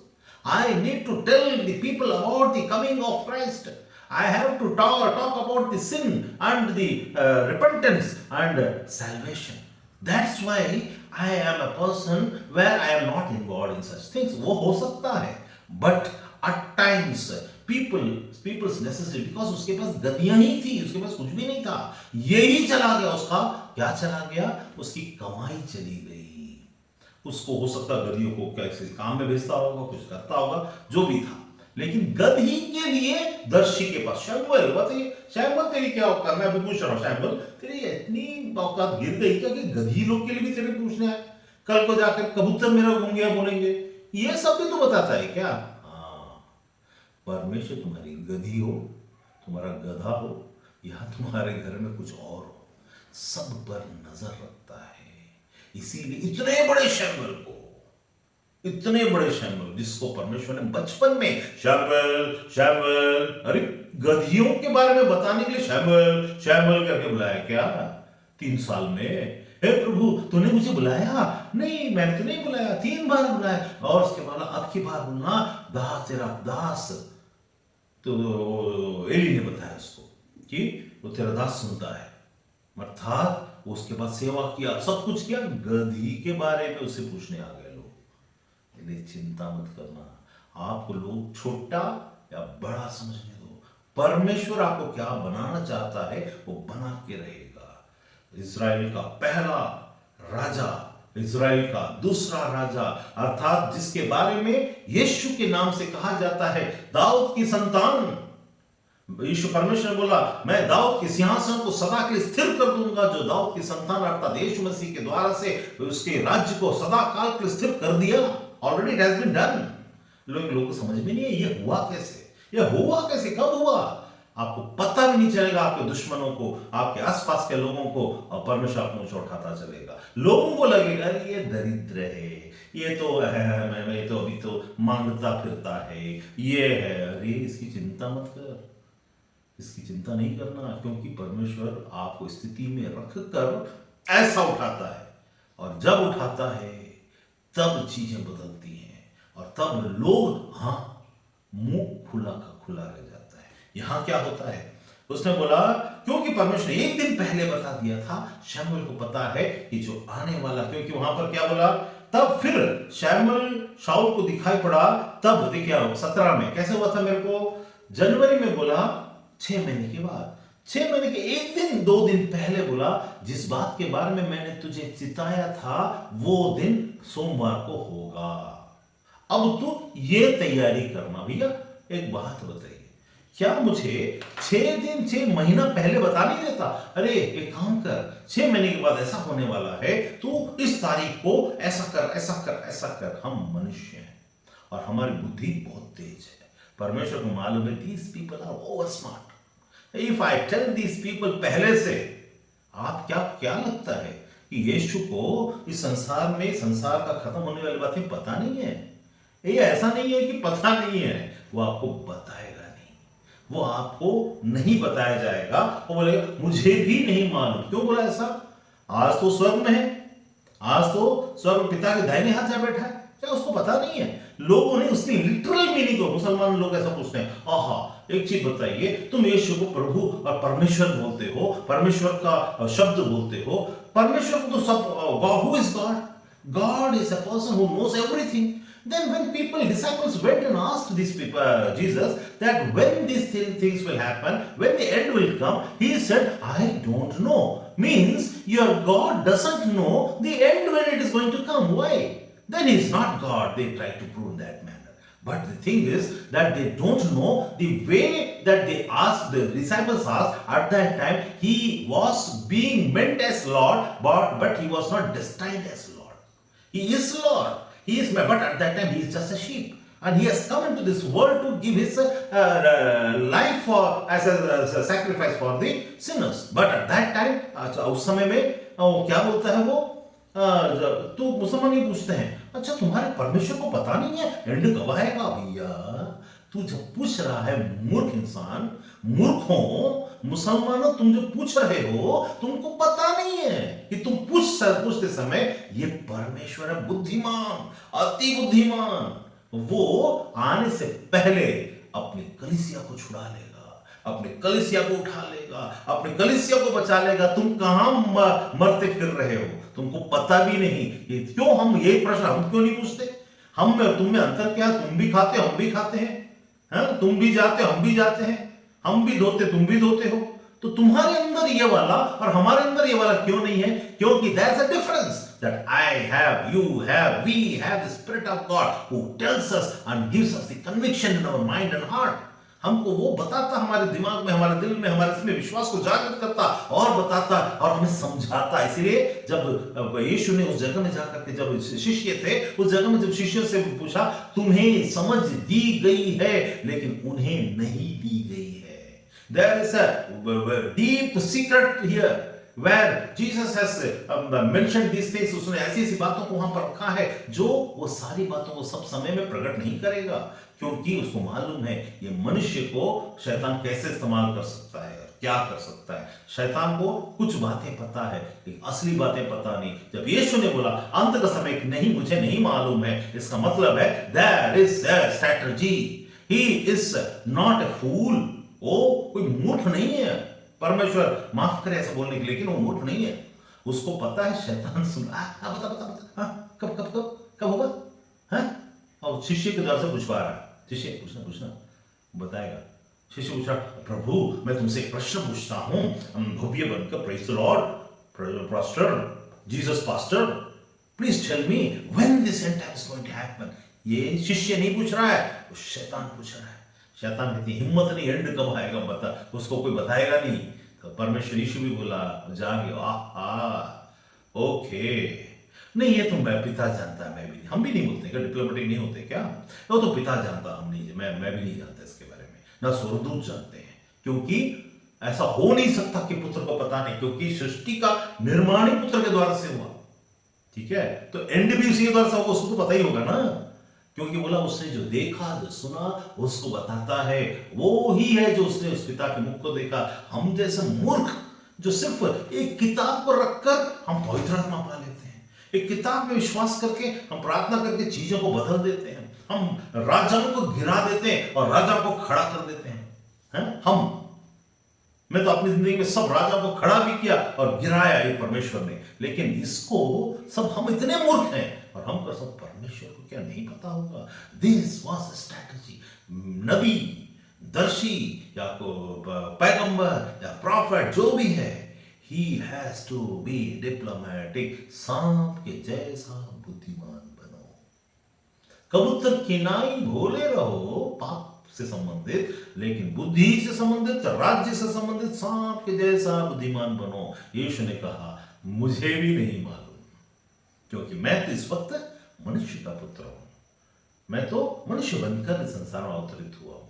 I need to tell the people about the coming of Christ. I have to talk about the sin and the repentance and salvation. That's why I am a person where I am not involved in such things. वो हो सकता है, but at times people's necessity, because उसके पास गद्दियां ही थी, उसके पास कुछ भी नहीं था, यही चला गया उसका। क्या चला गया? उसकी कमाई चली गई। उसको हो सकता गधियों को किसी काम में भेजता होगा, कुछ करता होगा, जो भी था, लेकिन गदही के लिए दर्शी के पास, शमूएल बताइए, शमूएल तेरी क्या औकात? मैं अभी पूछ रहा हूं, शमूएल तेरी इतनी औकात गिर गई क्या कि गधी लोग के लिए भी तेरे पूछना है? कल को जाकर कबूतर मेरा घूम गया बोलेंगे, ये सब भी तो बताता है क्या? परमेश्वर तुम्हारी गधी हो, तुम्हारा गधा हो, या तुम्हारे घर में कुछ और हो, सब पर नजर रखता है। इसीलिए इतने बड़े शमूएल जिसको परमेश्वर ने बचपन में शमूएल अरे गधियों के बारे में बताने के लिए शमूएल करके बुलाया क्या? 3 साल में, हे प्रभु तूने मुझे बुलाया? नहीं, मैंने तो नहीं बुलाया, 3 बार बुलाया, और उसके बाद अब की बार बोलना, दास तेरा दास। तो एली ने बताया उसको कि वो तेरा दास सुनता है, अर्थात उसके बाद सेवा किया, सब कुछ किया, गधी के बारे में उससे पूछने आ गए लोग। इसलिए चिंता मत करना, आपको लोग छोटा या बड़ा समझने दो, परमेश्वर आपको क्या बनाना चाहता है वो बना के रहेगा। इस्राएल का पहला राजा, इस्राएल का दूसरा राजा, अर्थात जिसके बारे में यीशु के नाम से कहा जाता है दाऊद की संतान। यीशु परमेश्वर ने बोला, मैं दाऊद के सिंहासन को सदा के लिए स्थिर कर दूंगा। जो दाऊद की संतान अर्थात यीशु मसीह के द्वारा से उसके राज्य को सदा काल के लिए स्थिर कर दिया। Already it has been done. लोगों को समझ में नहीं है ये हुआ कैसे, कब हुआ, आपको पता भी नहीं चलेगा। आपके दुश्मनों को, आपके आसपास के लोगों को, और परमेश्वर आपको ऊंचा उठाता चलेगा। लोगों को लगेगा ये दरिद्र है, ये तो है, ये तो अभी तो मांगता फिरता है, ये है। अरे इसकी चिंता मत कर, इसकी चिंता नहीं करना, क्योंकि परमेश्वर आपको स्थिति में रखकर ऐसा उठाता है, और जब उठाता है तब चीजें बदलती हैं, और तब लोग मुंह खुला का खुला रह जाता है। यहां क्या होता है? उसने बोला क्योंकि परमेश्वर ने एक दिन पहले बता दिया था, शमूएल को पता है कि जो आने वाला, क्योंकि वहां पर क्या बोला, तब फिर शमूएल शाऊल को दिखाई पड़ा। तब देखिए 17 में कैसे हुआ था, मेरे को जनवरी में बोला 6 महीने के बाद, 6 महीने के 1 दिन 2 दिन पहले बोला, जिस बात के बारे में मैंने तुझे चिताया था वो दिन सोमवार को होगा। अब तू ये तैयारी करना भैया, एक बात बताइए, क्या मुझे 6 दिन 6 महीना पहले बता नहीं देता, अरे एक काम कर, 6 महीने के बाद ऐसा होने वाला है, तू इस तारीख को ऐसा कर, ऐसा कर, ऐसा कर। हम मनुष्य हैं और हमारी बुद्धि बहुत तेज है। परमेश्वर को मालूम है these people are over smart. If I tell these people पहले से, आप क्या क्या लगता है कि यीशु को इस संसार में, संसार का खत्म होने वाली बातें पता नहीं है? ये ऐसा नहीं है कि पता नहीं है, वो आपको बताएगा नहीं, वो आपको नहीं बताया जाएगा। वो बोलेगा मुझे भी नहीं मालूम। क्यों बोला ऐसा? आज तो स्वर्ग में है, आज तो स्वर्ग पिता के दाहिने हाथ जा बैठा है, क्या उसको पता नहीं है? लोगों ने उसकी लिटरल मीनिंग को, मुसलमान लोग ऐसा पूछते हैं, आहा एक चीज बताइए, तुम यीशु को प्रभु और परमेश्वर बोलते हो, परमेश्वर का शब्द बोलते हो, परमेश्वर को तो सब, God, who is God? God is a person who knows everything. Then when disciples went and asked these people, Jesus, that when these things will happen, when the end will come, he said, I don't know. Means your God doesn't know the end when it is going to come. Why? Then he is not God. They try to prove that manner. But the thing is that they don't know the way that they asked, the disciples asked at that time, he was being meant as Lord, but he was not destined as Lord. He is Lord. He is, but at that time he is just a sheep, and he has come into this world to give his life for as a sacrifice for the sinners. But at that time, उस समय में क्या बोलता है वो? तो मुसलमान ये पूछते हैं, अच्छा तुम्हारे परमेश्वर को पता नहीं है एंड कब आएगा? भैया तू जब पूछ रहा है, मूर्ख इंसान, मूर्खों मुसलमानों, तुम जो पूछ रहे हो तुमको पता नहीं है कि तुम पूछते समय ये परमेश्वर है बुद्धिमान, अति बुद्धिमान। वो आने से पहले अपनी कलीसिया को छुड़ा लेगा, अपने कलीसिया को उठा लेगा, अपने कलीसिया को बचा लेगा। तुम कहां मरते फिर रहे हो, तुमको पता भी नहीं। ये क्यों, हम ये प्रश्न हम क्यों नहीं पूछते? हम में तुम में अंतर क्या? तुम भी खाते हम भी खाते हैं, तुम भी जाते हम भी जाते हैं, हम भी धोते तुम भी धोते हो। तो तुम्हारे अंदर ये वाला और हमारे अंदर ये वाला क्यों नहीं है? क्योंकि there is a difference that I have, you have, we have the Spirit of God who tells us and gives us the conviction in our mind and heart. हमको वो बताता, हमारे दिमाग में, हमारे दिल में, हमारे इसमें विश्वास को जागृत करता और बताता और हमें समझाता। इसलिए जब यीशु ने उस जगह में जाकर के, जब शिष्य थे उस जगह में, जब शिष्यों से पूछा तुम्हें समझ दी गई है लेकिन उन्हें नहीं दी गई है। There is a deep secret here where Jesus has mentioned these things. उसने ऐसी ऐसी बातों को वहां पर रखा है जो वो सारी बातों को सब समय में प्रकट नहीं करेगा, क्योंकि उसको मालूम है ये मनुष्य को शैतान कैसे इस्तेमाल कर सकता है, क्या कर सकता है। शैतान को कुछ बातें पता है लेकिन असली बातें पता नहीं। जब यीशु ने बोला अंत का समय नहीं, मुझे नहीं मालूम है, इसका मतलब है there is a strategy. He is not a fool. वो कोई मूर्ख नहीं है, परमेश्वर माफ करे ऐसा बोलने के लिए, लेकिन वो मूर्ख नहीं है। उसको पता है शैतान सुना, बता बता बता, कब कब कब कब होगा? और शिष्य के द्वार से पूछवा रहा है, शिष्य पूछना पूछना बताएगा। शिष्य पूछ रहा, प्रभु मैं तुमसे एक प्रश्न पूछता हूँ, भव्य बनकर, praise the lord pastor, Jesus pastor, please tell me when this end time is going to happen. ये शिष्य नहीं पूछ रहा है, वो शैतान पूछ रहा है। शैतान की हिम्मत नहीं, एंड कब आएगा बता, उसको कोई बताएगा नहीं। तो परमेश्वर यीशु भी बोला जागे, ओके, नहीं ये तो मैं, पिता जानता है, मैं भी नहीं, हम भी नहीं बोलते क्या, डिप्लोमेटिक नहीं होते क्या? वो तो पिता जानता, हम नहीं, मैं भी नहीं जानता इसके बारे में, ना स्वर्गदूत जानते हैं, क्योंकि ऐसा हो नहीं सकता कि पुत्र को पता नहीं, क्योंकि सृष्टि का निर्माण ही पुत्र के द्वारा से हुआ। ठीक है, तो एंड भी उसी के द्वारा से होगा, उसको पता ही होगा ना, क्योंकि बोला उसने जो देखा जो सुना उसको बताता है, वो ही है जो उसने उस पिता के मुख को देखा। हम जैसे मूर्ख जो सिर्फ एक किताब को रखकर हम पवित्र आत्मा पा लेते हैं, एक किताब में विश्वास करके हम प्रार्थना करके चीजों को बदल देते हैं, हम राजाओं को गिरा देते हैं और राजा को खड़ा कर देते हैं। मैं तो अपनी जिंदगी में सब राजा को खड़ा भी किया और गिराया ये परमेश्वर ने, लेकिन इसको सब हम इतने मूर्ख हैं और हमको सब परमेश्वर को क्या नहीं पता होगा? This was a strategy. नबी, दर्शी या पैगंबर या प्रॉफिट जो भी है, he has to be diplomatic. सांप के जैसा बुद्धिमान बनो, कबूतर किनाई भोले रहो, से संबंधित, लेकिन बुद्धि से संबंधित, राज्य से संबंधित सांप के जैसा बुद्धिमान बनो। यीशु ने कहा मुझे भी नहीं मालूम, क्योंकि मैं तो इस वक्त मनुष्य का पुत्र हूं, मैं तो मनुष्य बनकर इस संसार में अवतरित हुआ हूं।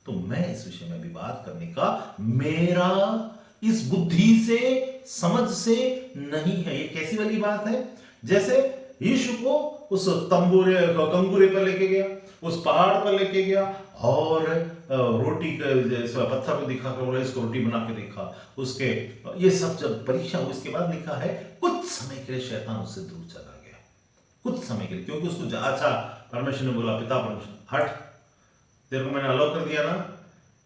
तो मैं इस विषय में भी बात करने का मेरा इस बुद्धि से, समझ से नहीं है। ये कैसी वाली बात है? जैसे यीशु को उस कंगूरे पर लेके गया, उस पहाड़ पर लेके गया और रोटी के जैसे पत्थर को दिखा कर बोला इसको रोटी बना के दिखा। उसके ये सब जब परीक्षा हुई, इसके बाद लिखा है कुछ समय के लिए शैतान उससे दूर चला गया, कुछ समय के लिए, क्योंकि उसको अच्छा परमेश्वर ने बोला, पिता परमेश्वर हट, तेरे को मैंने अलाउ कर दिया ना,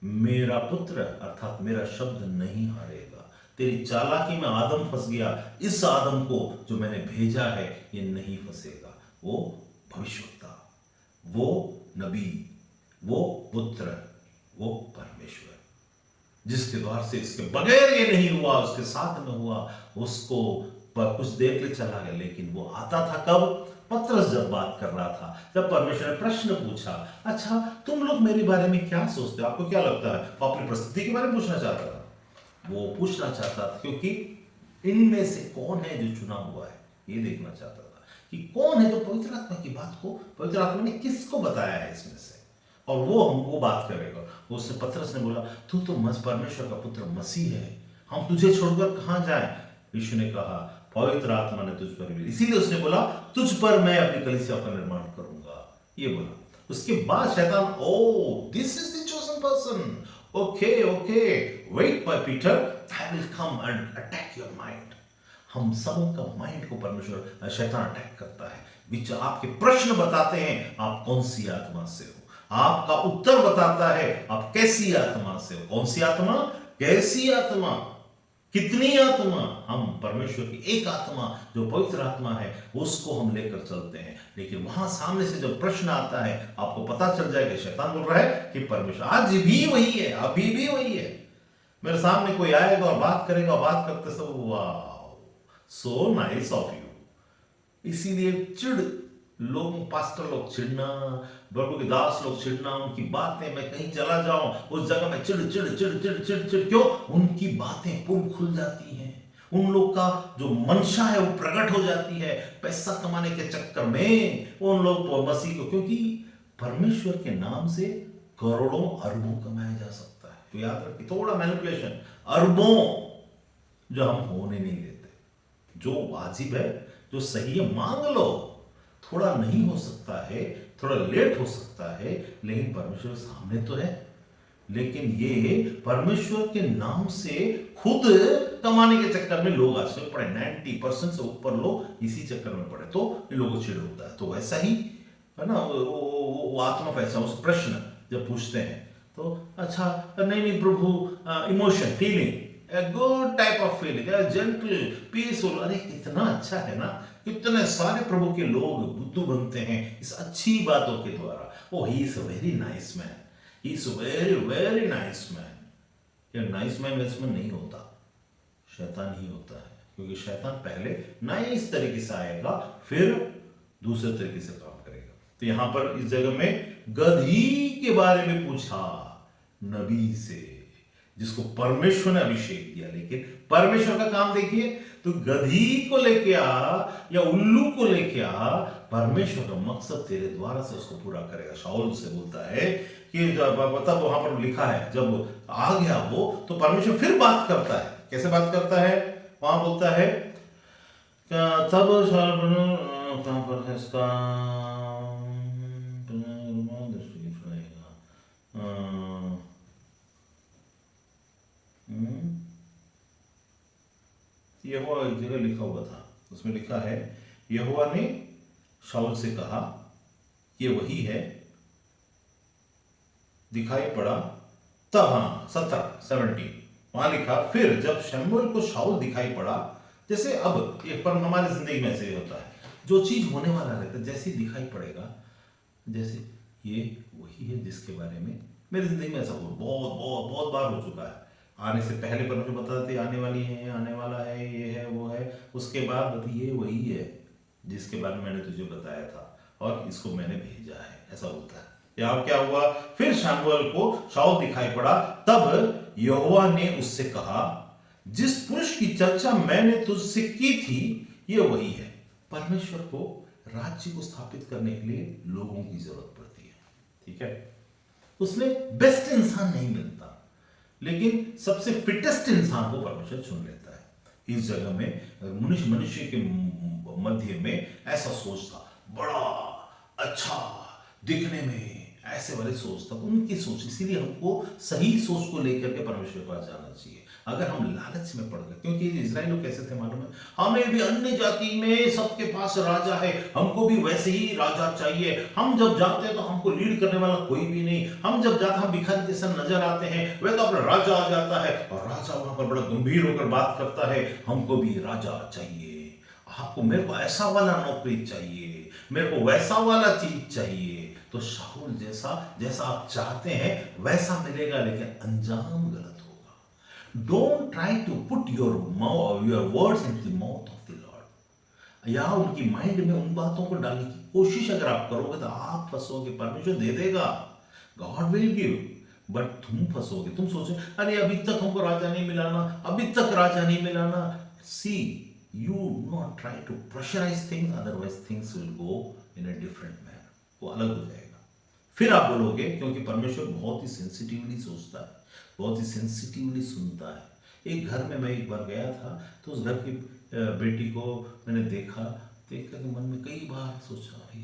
मेरा पुत्र अर्थात मेरा शब्द नहीं हारेगा। तेरी चालाकी में आदम फंस गया, इस आदम को जो मैंने भेजा है ये नहीं फंसेगा। वो भविष्यवक्ता, वो नबी, वो पुत्र, वो परमेश्वर, जिसके द्वार से इसके बगैर ये नहीं हुआ, उसके साथ में हुआ, उसको कुछ देर के लिए चला गया। लेकिन वो आता था कब? पतरस जब बात कर रहा था, जब परमेश्वर ने प्रश्न पूछा, अच्छा तुम लोग मेरे बारे में क्या सोचते हो, आपको क्या लगता है? वो अपनी परिस्थिति के बारे में पूछना चाहता था, वो पूछना चाहता था क्योंकि इनमें से कौन है जो चुना हुआ है, ये देखना चाहता था कि कौन है जो पवित्र आत्मा की बात को, पवित्र आत्मा ने किसको बताया है इसमें से, और वो हमको बात करेगा। उसने पतरस ने बोला तू तो परमेश्वर का पुत्र मसीह है, हम तुझे छोड़कर कहां जाएं? यीशु ने कहा पवित्र आत्मा ने तुझ पर, इसीलिए उसने बोला तुझ पर मैं अपनी कलीसिया का निर्माण करूंगा, ये बोला। उसके बाद शैतान, oh this is the chosen person, okay okay wait by Peter, I will come and attack your mind. हम सबों का माइंड को परमेश्वर शैतान अटैक करता है, विच आपके प्रश्न बताते हैं आप कौन सी आत्मा से हो, आपका उत्तर बताता है आप कैसी आत्मा से हो। कौन सी आत्मा, कैसी आत्मा, कितनी आत्मा? हम परमेश्वर की एक आत्मा जो पवित्र आत्मा है उसको हम लेकर चलते हैं। लेकिन वहां सामने से जब प्रश्न आता है आपको पता चल जाएगा शैतान बोल रहा है कि परमेश्वर आज भी वही है, अभी भी वही है। मेरे सामने कोई आएगा और बात करेगा, बात करते सब वाह सो नाइस ऑफ यू। इसीलिए चिढ़ लोग, पास्टर लोग चिढ़ना, प्रभु के दास लोग चिढ़ना, उनकी बातें, मैं कहीं चला जाऊं उस जगह में चिढ़ चिढ़ चिढ़ चिढ़ चिढ़ चिढ़, क्यों? उनकी बातें पुल खुल जाती हैं, उन लोग का जो मंशा है वो प्रकट हो जाती है। पैसा कमाने के चक्कर में उन लोग मसीह को, क्योंकि परमेश्वर के नाम से करोड़ों अरबों कमाया जा सकता है। तो याद रखिए, थोड़ा मैनिपुलेशन, अरबों जो हम होने नहीं देते, जो वाजिब है, जो सही है, मांग लो। थोड़ा नहीं हो सकता है, थोड़ा लेट हो सकता है, लेकिन परमेश्वर सामने तो है। लेकिन ये परमेश्वर के नाम से खुद कमाने के चक्कर में लोग आजकल पड़े, 90% से ऊपर लोग इसी चक्कर में पड़े, तो इन लोगों को चिढ़ होता है। तो वैसा ही है ना, वो आत्मा पैसा उस प्रश्न जब पूछते हैं तो अच्छा नहीं प्रभु, emotion, feeling, a good type of feeling, a gentle, peaceful, अरे कितना अच्छा है ना, कितने सारे प्रभु के लोग बुद्धू बनते हैं इस अच्छी बातों के द्वारा। Oh he is a very nice man, he is very very nice man. ये नाइस मैन वैसे में नहीं होता, शैतान ही होता है, क्योंकि शैतान पहले नाइस तरीके से आएगा फिर दूसरे तरीके से काम करेगा। तो यहां पर इस जगह में गधी के बारे में पूछा नबी से, जिसको परमेश्वर ने अभिषेक दिया। लेकिन परमेश्वर का काम देखिए, तो गधी को लेके आ या उल्लू को लेके आ, परमेश्वर का मकसद तेरे द्वारा से उसको पूरा करेगा। शाऊल से बोलता है कि तब वहां पर लिखा है जब आ गया वो, तो परमेश्वर फिर बात करता है। कैसे बात करता है? वहां बोलता है तब कहां पर है इसका, यहोवा एक जगह लिखा हुआ था, उसमें लिखा है यहोवा ने शाऊल से कहा, ये वही है, दिखाई पड़ा तब, हाँ 70 वहां लिखा, फिर जब शमूएल को शाऊल दिखाई पड़ा, जैसे अब एक पर हमारी जिंदगी में ऐसे होता है, जो चीज होने वाला रहता है जैसे दिखाई पड़ेगा, जैसे ये वही है जिसके बारे में मेरी जिंदगी में ऐसा बहुत बहुत बहुत बार हो चुका है। आने से पहले पर मुझे बता देते आने वाली है, आने वाला है, ये है वो है, उसके बाद ये वही है जिसके बारे में मैंने तुझे बताया था और इसको मैंने भेजा है, ऐसा होता है। या क्या हुआ, फिर शमूएल को शाऊल दिखाई पड़ा, तब यहोवा ने उससे कहा, जिस पुरुष की चर्चा मैंने तुझसे की थी ये वही है। परमेश्वर को राज्य को स्थापित करने के लिए लोगों की जरूरत पड़ती है, ठीक है। उसमें बेस्ट इंसान नहीं मिलता, लेकिन सबसे फिटेस्ट इंसान को परमेश्वर चुन लेता है। इस जगह में मनुष्य के मध्य में ऐसा सोच था, बड़ा अच्छा दिखने में ऐसे वाले सोच था, उनकी सोच। इसीलिए हमको सही सोच को लेकर के परमेश्वर के पास जाना चाहिए। अगर हम लालच में पड़ गए, क्योंकि इजराइल लोग कैसे थे मालूम है, हमें भी अन्य जाति में सबके पास राजा है, हमको भी वैसे ही राजा चाहिए। हम जब जाते हैं तो हमको लीड करने वाला कोई भी नहीं, हम जब जाते हम भिखारी जैसा नजर आते हैं, वह तो अपना राजा आ जाता है और राजा वहां पर बड़ा गंभीर होकर बात करता है, हमको भी राजा चाहिए, आपको मेरे को ऐसा वाला नौकरी चाहिए, मेरे को वैसा वाला चीज चाहिए। तो शाऊल जैसा आप चाहते हैं वैसा मिलेगा, लेकिन अंजाम गलत होगा। Don't try to put your words in the mouth of the lord, या उनकी माइंड में उन बातों को डालने की कोशिश अगर आप करोगे तो आप फंसोगे। परमेश्वर दे देगा, गॉड विल गिव, बट तुम फंसोगे। तुम सोचो, अरे अभी तक हमको राजा नहीं मिलाना, अभी तक राजा नहीं मिलाना। सी, you not try to pressurize things, otherwise things will go in a different manner, वो अलग हो जाएगा। फिर आप बोलोगे, क्योंकि परमेश्वर बहुत ही सेंसिटिवली सोचता है, बहुत ही सेंसिटिवली सुनता है। एक घर में मैं एक बार गया था, तो उस घर की बेटी को मैंने देखा के मन में कई बार सोचा, अरे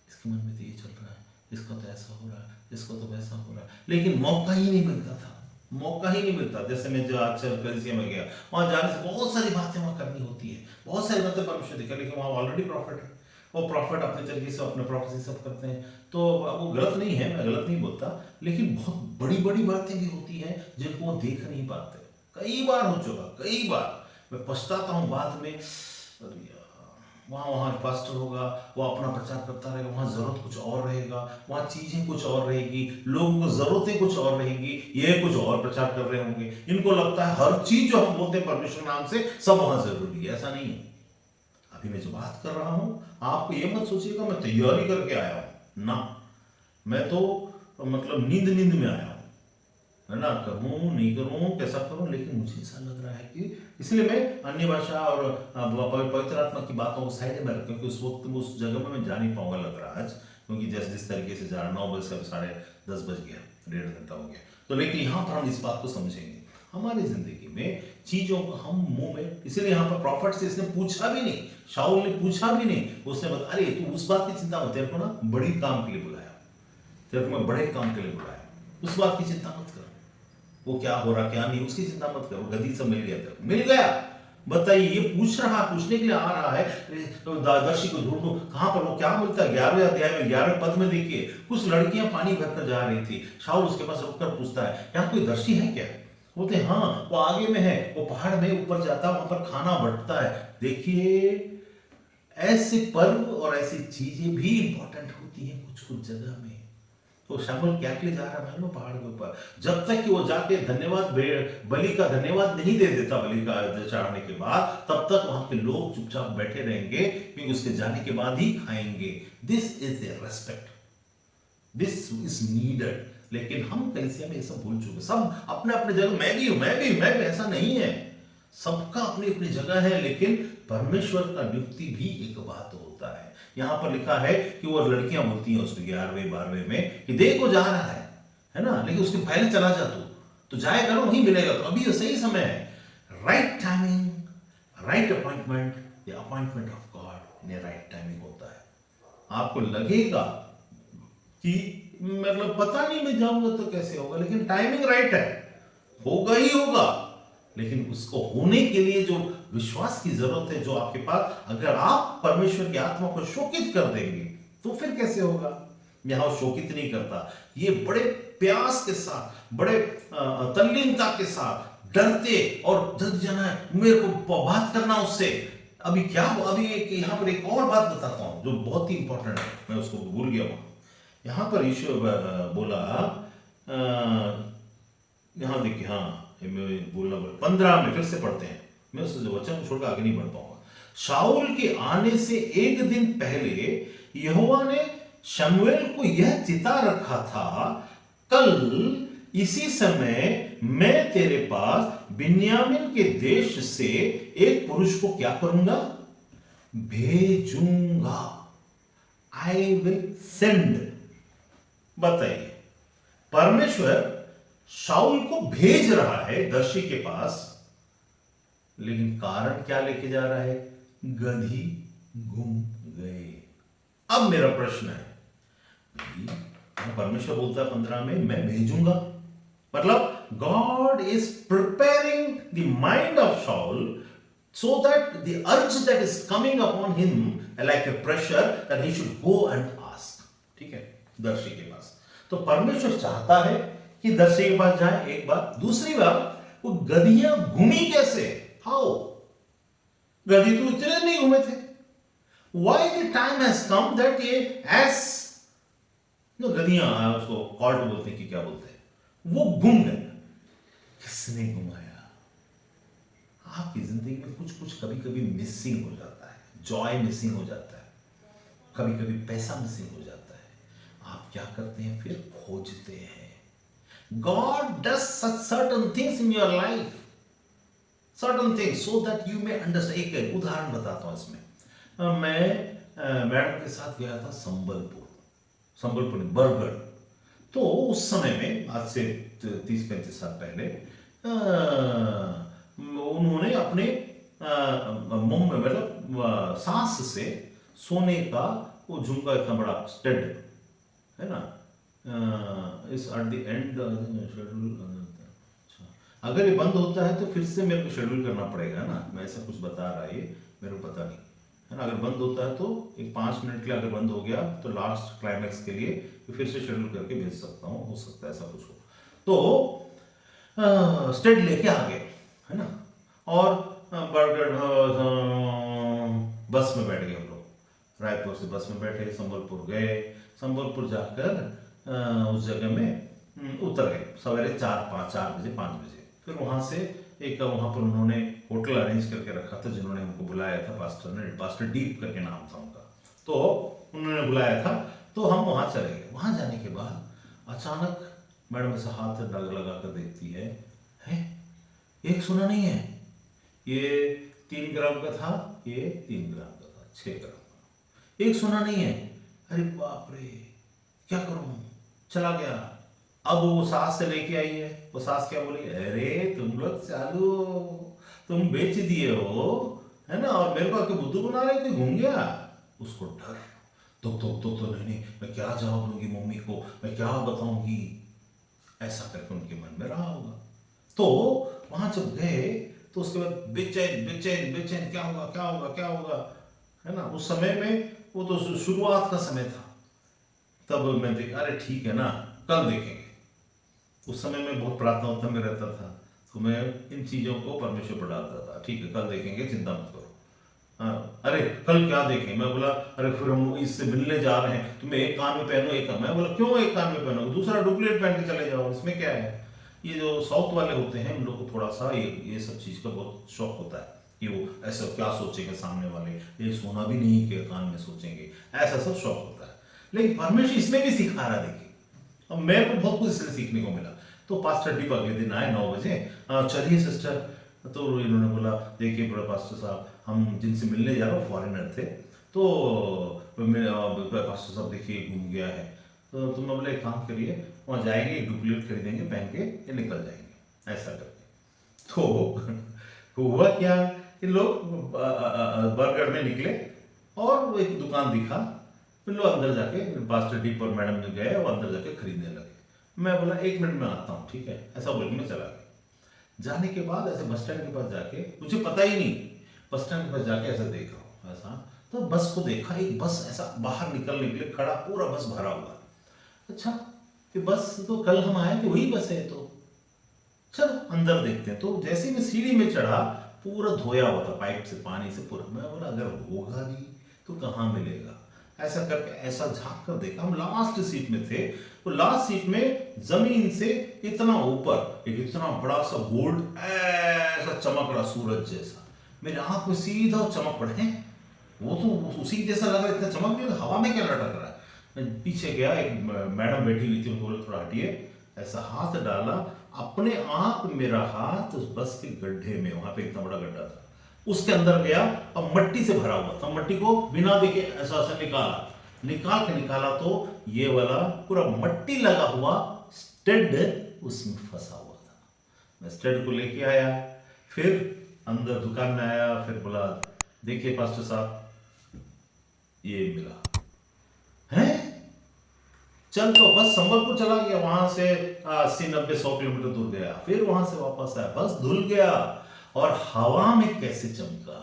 इसके मन में तो ये चल रहा है, इसका तो ऐसा हो रहा है, इसका तो वैसा हो रहा है, लेकिन मौका ही नहीं मिलता था, मौका ही नहीं मिलता। जैसे मैं जो आज कलीसिया में गया, वहां जाने से बहुत सारी बातें वहां करनी होती है, बहुत सारी बातें परमेश्वर दिखा, लेकिन वहां ऑलरेडी प्रॉफिट है, वो प्रॉफिट अपने तरीके से अपने प्रोफेसी सब करते हैं, तो वो गलत नहीं है, मैं गलत नहीं बोलता, लेकिन बहुत बड़ी बड़ी बातें भी होती हैं जिनको वो देख नहीं पाते। कई बार हो चुका, कई बार मैं पछताता हूँ बाद में, वहाँ पास्टर होगा, वो अपना प्रचार करता रहेगा, वहाँ जरूरत कुछ और रहेगा, वहाँ चीजें कुछ और रहेगी, लोगों को जरूरतें कुछ और रहेगी, ये कुछ और प्रचार कर रहे होंगे, इनको लगता है हर चीज जो हम बोलते हैं परमेश्वर नाम से सब वहां जरूरी है। ऐसा नहीं है। अभी मैं जो बात कर रहा हूं, आपको ये मत सोचिएगा मैं तैयारी करके आया हूं ना, मैं तो मतलब नींद में आया हूं, है ना, करूं नहीं करूं कैसा करूं, लेकिन मुझे ऐसा लग रहा है कि इसलिए मैं अन्य भाषा और पवित्र आत्मा की बातों को साइड में रख, क्योंकि उस वक्त उस जगह में मैं जा नहीं पाऊंगा लग रहा आज, क्योंकि जिस तरीके से जा रहा, 9 बजे से 10:30 बज गया, 1.5 घंटा हो गया। तो लेकिन यहाँ पर हम इस बात को समझेंगे, हमारी जिंदगी में चीजों को हम मुंह में, इसीलिए यहाँ पर प्रॉफिट से इसने पूछा भी नहीं, शाऊल ने पूछा भी नहीं, उसने बता, अरे तू उस बात की चिंता मत, तेरे को ना बड़ी काम के लिए बुलाया, तेरे को मैं बड़े काम के लिए बुलाया, उस बात की चिंता मत कर, वो क्या हो रहा क्या नहीं उसकी चिंता मत करो, गदी सब मिल गया, तेरे मिल गया। बताइए, ये पूछने के लिए आ रहा है, तो दर्शी को ढूंढो कहां पर, वो क्या मिलता है। 11वें अध्याय में 11वें पद में देखिए, कुछ लड़कियां पानी भरकर जा रही थी, शाऊल उसके पास रुककर पूछता है, यहाँ कोई दर्शी है क्या? बोलते हाँ, वो आगे में है, वो पहाड़ में ऊपर जाता है, वहां पर खाना बंटता है। देखिए, ऐसे पर्व और ऐसी चीजें भी इंपॉर्टेंट होती है कुछ जगह में। तो शाऊल क्या के लिए जा रहा है मालूम, पहाड़ के ऊपर, जब तक कि वो जाके धन्यवाद बलि का धन्यवाद नहीं दे देता, बलि का चढ़ाने के बाद, तब तक वहां के लोग चुपचाप बैठे रहेंगे, क्योंकि उसके जाने के बाद ही खाएंगे। This is the respect, this is needed. लेकिन हम कलीसिया में ये सब भूल चुके, सब अपने अपने जगह, मैं भी, ऐसा नहीं है, सबका अपनी अपनी जगह है, लेकिन परमेश्वर का नियुक्ति भी एक बात होता है। यहां पर लिखा है कि वो लड़कियां बोलती हैं उसमें 11वें 12वें में कि देखो जा रहा है ना, लेकिन उसके पहले चला जा, तो जाएगा ना, वहीं मिलेगा। तो अभी सही समय है, right timing, right appointment, the appointment of God in right timing होता है। आपको लगेगा कि मतलब पता नहीं मैं जाऊंगा तो कैसे होगा, लेकिन टाइमिंग राइट है, होगा ही होगा। लेकिन उसको होने के लिए जो विश्वास की जरूरत है जो आपके पास, अगर आप परमेश्वर की आत्मा को शोकित कर देंगे तो फिर कैसे होगा। यहां शोकित नहीं करता, ये बड़े प्यास के साथ, बड़े तल्लीनता के साथ, डरते और जल्दी जाना है, मेरे को बात करना उससे। अभी यहां पर एक और बात बताता हूं जो बहुत ही इंपॉर्टेंट है, मैं उसको भूल गया हूं। यहां पर यीशु बोला, यहां देखिए, हाँ बोलना 15 में फिर से पढ़ते हैं, मैं उस वचन को छोड़कर आगे नहीं बढ़ पाऊंगा। शाऊल के आने से एक दिन पहले यहोवा ने शमूएल को यह चिता रखा था, कल इसी समय मैं तेरे पास बिन्यामीन के देश से एक पुरुष को क्या करूंगा, भेजूंगा। I will send. बताइए, परमेश्वर शाऊल को भेज रहा है दर्शी के पास, लेकिन कारण क्या लेके जा रहा है, गधी घूम गए। अब मेरा प्रश्न है, परमेश्वर बोलता है 15 में मैं भेजूंगा, मतलब God is preparing the mind of Saul so that the urge that is coming upon him like a pressure that he should go and ask। ठीक है, दर्शी के पास। तो परमेश्वर चाहता है कि दर्शी के पास जाए, एक बात। दूसरी बात, वो गधियां घूमी कैसे, हाउ, गधी तो इतने नहीं घूमे थे। Why the time has come that ये एस, जो गधियां उसको कॉल्ट बोलते हैं कि क्या बोलते हैं, वो घूम गए। किसने घुमाया? आपकी जिंदगी में कुछ कुछ कभी कभी मिसिंग हो जाता है, जॉय मिसिंग हो जाता है, कभी कभी पैसा मिसिंग हो जाता है। आप क्या करते हैं, फिर खोजते हैं। God does certain things in your life, certain things so that you may understand. एक उदाहरण बताता हूं इसमें। मैं मैडम के साथ गया था संबलपुर बरगढ़। तो उस समय में, आज से 30-35 साल पहले, उन्होंने अपने मतलब सांस से सोने का वो झुमका, इतना बड़ा स्टड है ना, इस एट द एंड शेड्यूल। अगर ये बंद होता है तो फिर से मेरे को शेड्यूल करना पड़ेगा ना, मैं ऐसा कुछ बता रहा है, ये मेरे को पता नहीं है ना। अगर बंद होता है तो एक 5 मिनट के लिए अगर बंद हो गया तो लास्ट क्लाइमैक्स के लिए फिर से शेड्यूल करके भेज सकता हूँ, हो सकता है ऐसा कुछ हो। तो स्टड लेके आ गए, है ना, और बरगढ़ बस में बैठ गए हम लोग। रायपुर से बस में बैठे, संबलपुर गए। संबलपुर जाकर उस जगह में उतर गए सवेरे 4 बजे 5 बजे। फिर वहाँ से एक वहाँ पर उन्होंने होटल अरेंज करके रखा था, जिन्होंने हमको बुलाया था, पास्टर डीप करके नाम था उनका। तो उन्होंने बुलाया था, तो हम वहाँ चले गए। वहाँ जाने के बाद अचानक मैडम ऐसा हाथ लगा कर देखती है, एक सोना नहीं है, ये 3 ग्राम का था, ये 3 ग्राम का था, 6 ग्राम का, एक सोना नहीं है। अरे बाप रे, क्या करूं, चला गया। अब वो सास से लेके आई है, वो सास क्या बोली, अरे तुम लोग चालू, तुम बेच दिए हो, है ना, और मेरे को आके बुद्धू बना रहे थे, घूम गया। उसको डर, तो नहीं, मैं क्या जवाब दूंगी मम्मी को, मैं क्या बताऊंगी, ऐसा करके उनके मन में रहा होगा। तो वहां जब गए तो उसके बाद बेचैन, क्या होगा, है ना। उस समय में वो तो शुरुआत का समय था। तब मैं देखा, अरे ठीक है ना, कल देखेंगे। उस समय में बहुत प्रार्थना में रहता था, तो मैं इन चीजों को परमेश्वर पर डालता था, ठीक है कल देखेंगे, चिंता मत करो। हाँ, अरे कल क्या देखें, मैं बोला अरे फिर हम इससे मिलने जा रहे हैं, तुम्हें एक कान में पहनो, एक कान। मैं बोला क्यों एक कान में पहनो, दूसरा डुप्लीकेट पहन के चले जाओ, इसमें क्या है। ये जो साउथ वाले होते हैं, उन लोग को थोड़ा सा ये सब चीज का बहुत शौक होता है कि वो ऐसा क्या सोचेंगे सामने वाले, ये सोना भी नहीं के कान में सोचेंगे, ऐसा सब शौक होता है। लेकिन परमेश्वर इसमें भी सिखा रहा, देखिए, अब मेरे को बहुत कुछ इसलिए सीखने को मिला। तो पास्टर डीप अगले दिन आए 9 बजे, चलिए सिस्टर। तो इन्होंने बोला, देखिए बड़ा पास्टर साहब, हम जिनसे मिलने जा रहे हो फॉरेनर थे, तो पास्टर साहब देखिए घूम गया है। तो तुम बोले एक काम करिए, वहाँ जाएंगे, एक डुप्लीकेट खरीदेंगे, पहन के ये निकल जाएंगे, ऐसा करके। तो हुआ क्या, कि लोग बरगढ़ में निकले और एक दुकान दिखा, फिर लोग अंदर जाके पास्टर डीप और मैडम ने गए और अंदर जाके खरीदने लगे। मैं बोला 1 मिनट में आता हूँ, ठीक है, ऐसा बोल के मैं चला गया। जाने के बाद ऐसे बस स्टैंड के पास जाके, मुझे पता ही नहीं, बस स्टैंड के पास जाके ऐसा देख रहा हूँ, ऐसा तो बस को देखा, एक बस ऐसा बाहर निकलने के लिए खड़ा, पूरा बस भरा हुआ। अच्छा, कि बस तो कल हम आए थे वही बस है, तो चलो अंदर देखते हैं। तो जैसे मैं सीढ़ी में चढ़ा, पूरा धोया हुआ था पाइप से, पानी से पूरा। मैं बोला अगर होगा नहीं तो कहाँ मिलेगा, ऐसा करके ऐसा झांक कर देखा। हम लास्ट सीट में थे, तो लास्ट सीट में जमीन से इतना ऊपर एक इतना बड़ा सा गोल्ड ऐसा चमक रहा, सूरज जैसा। मेरे आंख में सीधा चमक पड़े, वो तो उसी जैसा लग रहा है, इतना चमक नहीं, हवा में क्या लटक रहा है। मैं पीछे गया, एक मैडम बैठी हुई थी, उनको बोला थोड़ा हटिए, ऐसा हाथ डाला, अपने आप मेरा हाथ उस बस के गड्ढे में, वहां पे इतना बड़ा गड्ढा था, उसके अंदर गया और मट्टी से भरा हुआ था। मट्टी को बिना देखे ऐसा ऐसा निकाला तो ये वाला पूरा मट्टी लगा हुआ स्टड उसमें फंसा हुआ था। मैं स्टड को लेके आया, फिर अंदर दुकान में आया, फिर बोला देखिए पास्टर साहब ये मिला है। चल तो बस संबलपुर चला गया, वहां से 80-90-100 किलोमीटर दूर गया, फिर वहां से वापस आया, बस धुल गया और हवा में कैसे चमका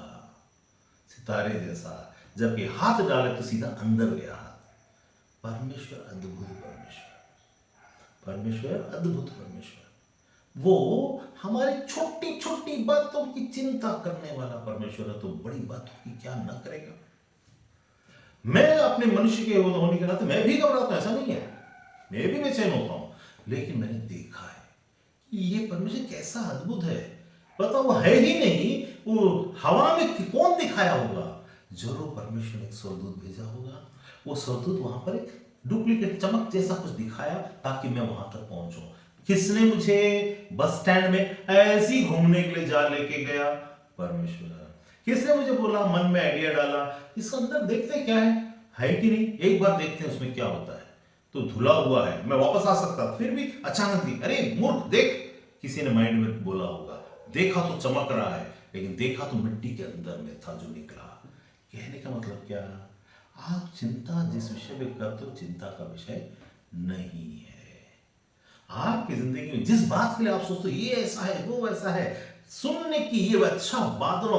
सितारे जैसा, जबकि हाथ डाले तो सीधा अंदर गया। परमेश्वर अद्भुत परमेश्वर, परमेश्वर अद्भुत परमेश्वर, वो हमारी छोटी छोटी बातों की चिंता करने वाला परमेश्वर है, तो बड़ी बातों की क्या न करेगा। मैं अपने मनुष्य के होने के नाते मैं भी घबराता हूं, ऐसा नहीं है, मैं भी बेचैन होता हूं, लेकिन मैंने देखा है कि ये परमेश्वर कैसा अद्भुत है। पता वो है ही नहीं, वो हवा में कौन दिखाया होगा, जरूर परमेश्वर ने एक स्वर्गदूत भेजा होगा। वो स्वर्गदूत वहां पर एक डुप्लीकेट चमक जैसा कुछ दिखाया ताकि मैं वहां तक पहुंचूं। किसने मुझे बस स्टैंड में ऐसी घूमने के लिए जा लेके गया, परमेश्वर। किसने मुझे बोला, मन में आइडिया डाला, इसके अंदर देखते क्या है कि नहीं, एक बार देखते हैं उसमें क्या होता है। तो धुला हुआ है, मैं वापस आ सकता, फिर भी अचानक दी, अरे मूर्ख देख, किसी ने माइंड में बोला होगा। देखा तो चमक रहा है, लेकिन देखा तो मिट्टी के अंदर में था जो निकला। कहने का मतलब क्या, आप चिंता जिस विषय में करते हो चिंता का विषय नहीं है। आपकी जिंदगी में जिस बात के लिए आप सोचते हो ये ऐसा है वो वैसा है, सुनने की ये अच्छा बादल,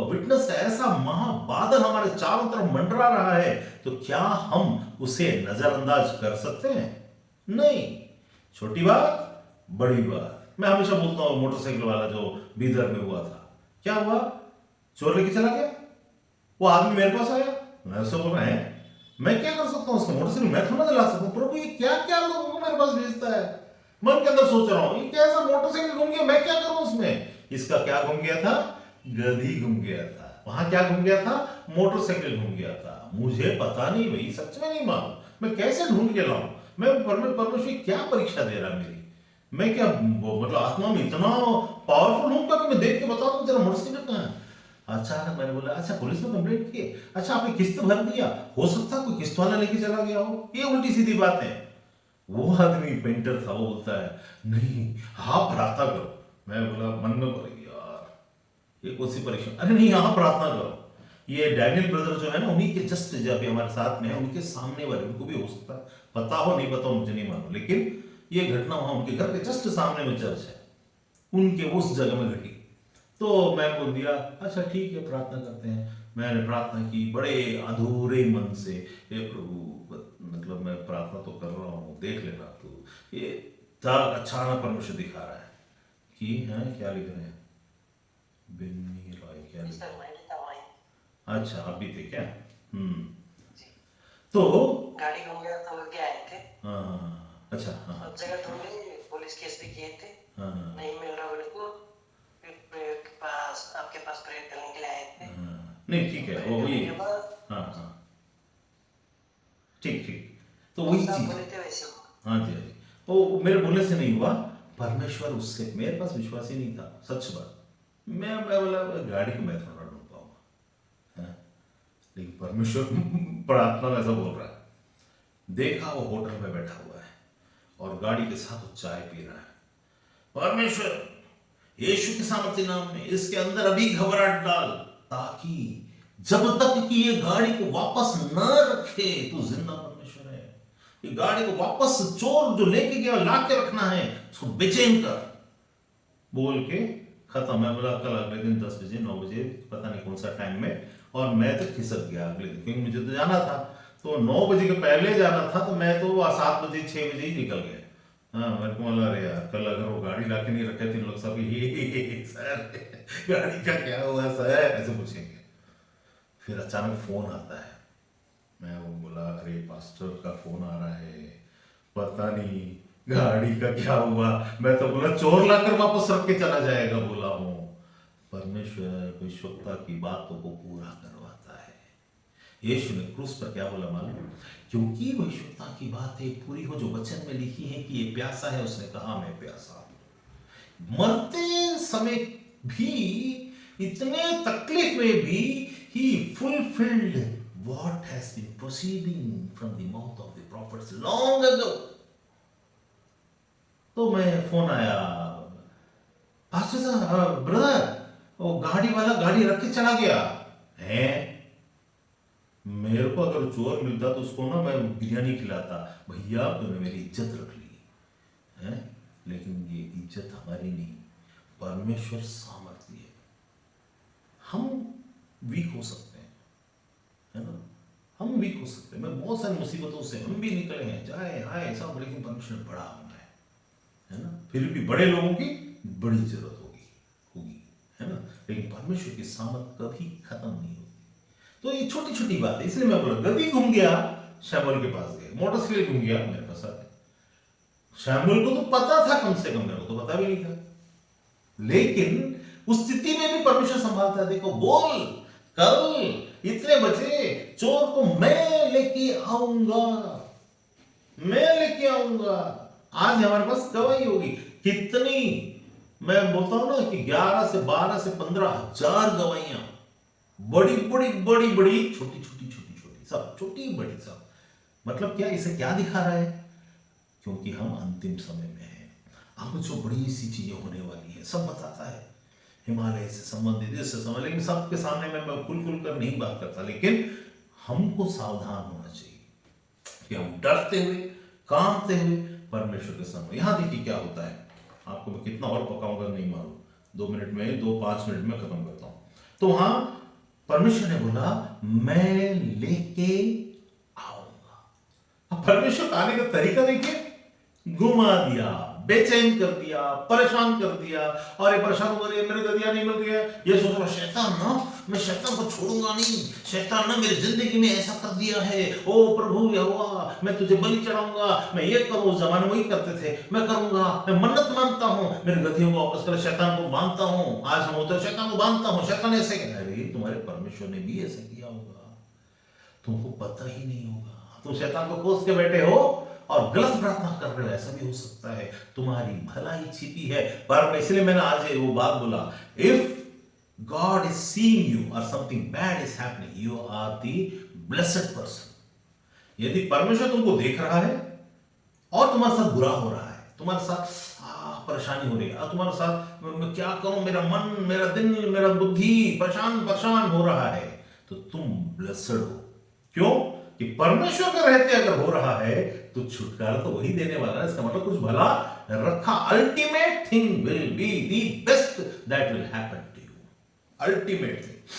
विटनेस का ऐसा महाबादल हमारे चारों तरफ मंडरा रहा है, तो क्या हम उसे नजरअंदाज कर सकते हैं? नहीं। छोटी बात बड़ी बात, मैं हमेशा बोलता हूं मोटरसाइकिल वाला जो बीदर में हुआ था, क्या हुआ, चोर लेके चला गया, वो आदमी मेरे पास आया, मैं उससे बोल रहा है मैं क्या कर सकता हूं, उसका मोटरसाइकिल मैं थोड़ा दिला सकता हूं, प्रभु ये क्या क्या लोगों को मेरे पास भेजता है। मन के अंदर सोच रहा हूं ये कैसा मोटरसाइकिल घूम गया, मैं क्या करूं उसमें। इसका क्या घूम गया था, गधी घूम गया था, वहां क्या घूम गया था, मोटरसाइकिल घूम गया था। मुझे पता नहीं भाई, सच में नहीं मालूम, मैं कैसे ढूंढ के लाऊं, मैं परमेश्वर क्या परीक्षा दे रहा मेरी, मैं क्या मतलब आत्मा में इतना पावरफुल हूं क्या कि मैं देख के बता दूं तेरा मोटरसाइकिल कहां है। अचानक मैंने बोला अच्छा पुलिस में कंप्लेंट की, अच्छा आपने किस्त भर दिया, हो सकता कोई किस्त वाला लेके चला गया हो, ये उल्टी सीधी बात है। वो आदमी पेंटर था, वो बोलता है नहीं आप प्रार्थना करो। मैं बोला मन में बोला यार ये कौन सी परीक्षा, अरे नहीं आप प्रार्थना करो। ये डैनियल ब्रदर जो है ना, उन्हीं के जस्ट जब हमारे साथ में है, उनके सामने वाले, उनको भी हो सकता है पता हो नहीं पता हो मुझे नहीं मालूम, लेकिन ये घटना वहां उनके घर के जस्ट सामने में चर्च है, उनके उस जगह में घटी। तो मैं बोल दिया अच्छा ठीक है प्रार्थना करते हैं। मैंने प्रार्थना की बड़े अधूरे मन से, हे प्रभु मतलब मैं प्रार्थना तो कर रहा हूँ, देख लेना तू। ये अचानक परमेश्वर दिखा रहा है कि है क्या लिख रहे हैं, बिन्नी रॉय क्या लिख रहे हैं, अच्छा आप भी थे क्या। तो गाड़ी घूम गया तो क्या आए थे, हाँ अच्छा हाँ सब जगह ढूंढे, पुलिस केस भी किए थे, हाँ नहीं मिल रहा बिल्कुल, फिर प्रेयर के पास आपके पास प्रेयर करने के लिए आए थे। नहीं ठीक है वो वही, हाँ हाँ ठीक ठीक, तो वही चीज बोले थे वैसे। हाँ जी हाँ जी, वो मेरे बोलने से नहीं हुआ, परमेश्वर उससे, मेरे पास विश्वास ही नहीं था सच बात। मैं बोला गाड़ी को मैं थोड़ा ढूंढ पाऊंगा, हाँ? लेकिन परमेश्वर प्रार्थना में ऐसा बोल रहा है। देखा वो होटल में बैठा हुआ है और गाड़ी के साथ वो चाय पी रहा है। परमेश्वर यीशु के सामर्थ्य नाम में इसके अंदर अभी घबराहट डाल, ताकि जब तक कि ये गाड़ी को वापस न रखे तो जिंदा परमेश्वर है। ये गाड़ी को वापस चोर जो लेके गया ला के रखना है, उसको बेचैन कर बोल के खत्म। मैं बोला कल अगले दिन 10 बजे 9 बजे पता नहीं कौन सा टाइम में, और मैं तो खिसक गया अगले दिन क्योंकि मुझे तो जाना था, तो 9 बजे के पहले जाना था, तो मैं तो 7 बजे 6 बजे ही निकल गया। हाँ मेरे को बोला अरे यार कल अगर वो गाड़ी लाके नहीं रखे तो लोग सब सर गाड़ी का क्या हुआ सर ऐसे पूछेंगे। फिर अचानक फोन आता है, मैं वो बोला अरे पास्टर का फोन आ रहा है, पता नहीं गाड़ी का क्या हुआ। मैं तो बोला चोर लाकर वापस रख के चला जाएगा बोला हूँ। परमेश्वर विश्वता की बातों को पूरा करवाता है। यीशु ने क्रूस पर क्या बोला मालूम? क्योंकि भविष्यता की बातें पूरी हो जो वचन में लिखी है कि ये प्यासा है, उसने कहा मैं प्यासा हूं। मरते समय भी, इतने तकलीफ में भी, he fulfilled what has been proceeding from the mouth of the prophets long ago. तो मैं फोन आया, पास्टर साहब, ब्रदर, वो गाड़ी वाला गाड़ी रख के चला गया है। मेरे को अगर चोर मिलता तो उसको ना मैं बिरयानी खिलाता। भैया तूने मेरी इज्जत रख ली है, लेकिन ये इज्जत हमारी नहीं, परमेश्वर सामर्थ्य है। हम वीक हो सकते हैं, है ना, हम वीक हो सकते हैं। मैं बहुत सारी मुसीबतों से हम भी निकले हैं, जाए आए सब, लेकिन परमेश्वर बड़ा होना है ना। फिर भी बड़े लोगों की बड़ी जरूरत होगी, है ना, लेकिन परमेश्वर की सामर्थ कभी खत्म नहीं होगी। तो ये छोटी छोटी बात है, इसलिए मैं बोला गदी घूम गया, शैमुएल के पास गए, मोटरसाइकिल घूम गया, मेरे पास आ गए। शैमुएल को तो पता था, कम से कम मेरे को तो पता भी नहीं था, लेकिन उस स्थिति में भी परमेश्वर संभालता है। देखो, बोल कल इतने बजे चोर को मैं लेके आऊंगा, मैं लेके आऊंगा। आज हमारे पास गवाही होगी कितनी, मैं बोलता हूं ना कि 11 से 12 से 15 हजार गवाहियां, बड़ी बड़ी बड़ी बड़ी, छोटी छोटी छोटी छोटी, सब छोटी बड़ी सब। मतलब क्या, इसे क्या दिखा रहा है? क्योंकि हम अंतिम समय में हैं, अब जो बड़ी सी चीजें होने वाली है सब बताता है, हिमालय से संबंधित, इससे संबंधित, लेकिन सबके सामने मैं खुल खुल कर नहीं बात करता। लेकिन हमको सावधान होना चाहिए कि हम डरते हुए, कांपते हुए परमेश्वर के सामने। यहां देखिए क्या होता है, आपको मैं कितना और पकाऊंगा नहीं मालूम, 2 मिनट में, 5 मिनट में खत्म करता हूं। तो वहां परमेश्वर ने बोला मैं लेके आऊंगा। अब परमेश्वर का आने का तरीका देखिए, घुमा दिया, बेचैन कर दिया, परेशान कर दिया। और ये परेशान हो रही है, मेरे गदिया नहीं मिल रही है, ये सोच रहा शैतान ना, मैं शैतान को छोड़ूंगा नहीं, शैतान ना मेरी जिंदगी में ऐसा कर दिया है, ओ प्रभु यहोवा मैं तुझे बलि चढ़ाऊंगा, मैं ये करूं, उस जमाने में वही करते थे, मैं करूंगा, मैं मन्नत मांगता हूं, मेरे गधियों को वापस कर, शैतान को बांधता हूं। आज हम होते शैतान को बांधता हूं, शैतान ऐसे कह रही, तुम्हारे परमेश्वर ने भी ऐसा किया होगा, तुमको पता ही नहीं होगा, तुम शैतान को कोस के बैठे हो और गलत प्रार्थना कर रहे हो, ऐसा भी हो सकता है, तुम्हारी भलाई छिपी है। पर इसलिए मैंने आज वो बात बोला, if God is seeing you और something bad is happening, you are the blessed person. यदि परमेश्वर तुमको देख रहा है और तुम्हारे साथ बुरा हो रहा है, तुम्हारे साथ परेशानी हो रही है, तुम्हारे साथ मैं क्या करूं, मेरा मन, मेरा दिल, मेरा बुद्धि परेशान हो रहा है, तो तुम ब्लेस्ड हो। क्यों? कि परमेश्वर के रहते अगर हो रहा है तो छुटकारा तो वही देने वाला है। इसका मतलब कुछ भला रखा, ultimate thing will be the best that will happen to you, ultimate thing.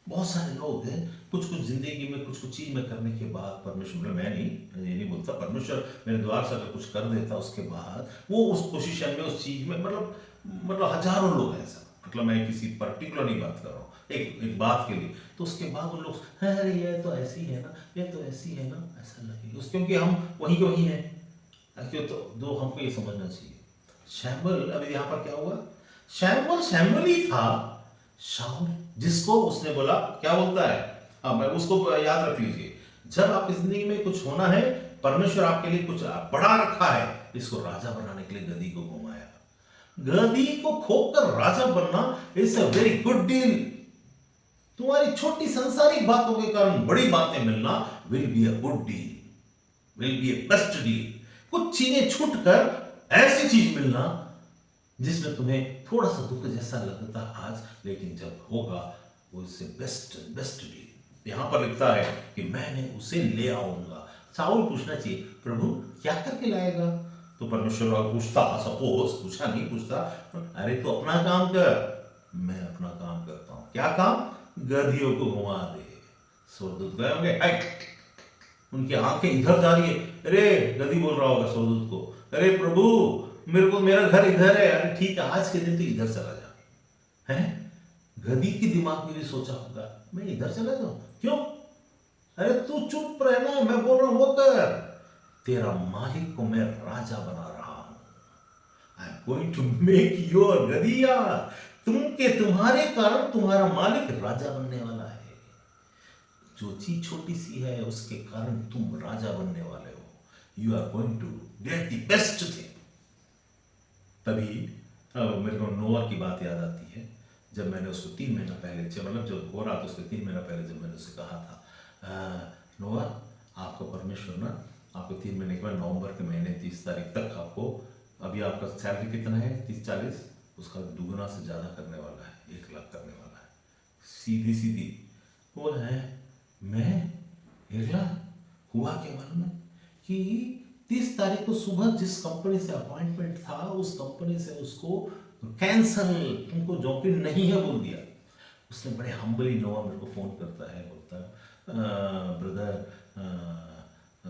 बहुत सारे लोग हैं, कुछ जिंदगी में कुछ चीज में करने के बाद परमेश्वर, मैं नहीं बोलता, परमेश्वर मेरे द्वार से अगर कुछ कर देता, उसके बाद वो उस पोजीशन में, उस चीज में, मतलब हजारों लोग हैं ऐसा, मतलब मैं किसी पर्टिकुलर नहीं बात कर रहा हूँ, एक बात के लिए, तो उसके बाद उन लोग, अरे ये तो ऐसी है ना, ये तो ऐसी है ना, ऐसा लगेगा उस, क्योंकि हम वही के वही हैं। क्यों? तो दो हमको ये समझना चाहिए, शैमुएल, अभी यहां पर क्या हुआ, शैमुएल ही था, शाऊल जिसको उसने बोला, क्या बोलता है, मैं उसको याद रख लीजिए, जब आपकी जिंदगी में कुछ होना है, परमेश्वर आपके लिए कुछ बड़ा रखा है, इसको राजा बनाने के लिए गदी को घुमाया। गदी को खोकर राजा बनना is a very good deal. तुम्हारी छोटी संसारिक बातों के कारण बड़ी बातें मिलना will be a good deal, will be a best deal. कुछ चीजें छूट कर ऐसी चीज मिलना जिसमें तुम्हें थोड़ा सा दुख जैसा लगता आज, लेकिन जब होगा वो इससे बेस्ट डील। यहां पर लिखता है कि मैंने उसे ले आऊंगा। शाऊल पूछना चाहिए, प्रभु क्या करके लाएगा? तो परमेश्वर पूछता, सपोज पूछा नहीं, पूछता, अरे तो अपना काम कर, मैं अपना काम करता हूं। क्या काम? गधियों को घुमा दे। स्वर्गदूत गए होंगे, उनकी आंखें इधर जा रही है, अरे गधी बोल रहा होगा स्वर्गदूत को, अरे प्रभु मेरे को, मेरा घर इधर है, अरे ठीक है आज के दिन तो इधर चला जा। है गधी के दिमाग में भी सोचा होगा, मैं इधर चला जाऊं, क्यों? अरे तू चुप रहना, मैं बोल रहा हूं वो कर, तेरा मालिक को मैं राजा बना रहा हूं। I am going to make your गधिया, तुम्हारे कारण तुम्हारा मालिक राजा बनने वाला है। जो चीज छोटी सी है उसके कारण तुम राजा बनने वाले हो. You are going to get the best thing. तभी मेरे को नोआ की बात याद आती है. जब मैंने उसको 3 महीना पहले, मतलब जब हो रहा था उसके 3 महीना पहले जब मैंने उसे कहा था, नोआ आपका परमेश्वर ना आपको 3 महीने के बाद नवंबर के महीने 30 तारीख तक आपको, अभी आपका सैलरी कितना है 30-40, उसका दुगना से ज़्यादा करने वाला है, 1 लाख करने वाला है. सीधी सीधी वो है. मैं 1 लाख हुआ क्या मालूम है कि 30 तारीख को सुबह जिस कंपनी से अपॉइंटमेंट था उस कंपनी से उसको कैंसल, तुमको नौकरी नहीं है बोल दिया. उसने बड़े हम्बली नोआ मेरे को फोन करता है, बोलता है ब्रदर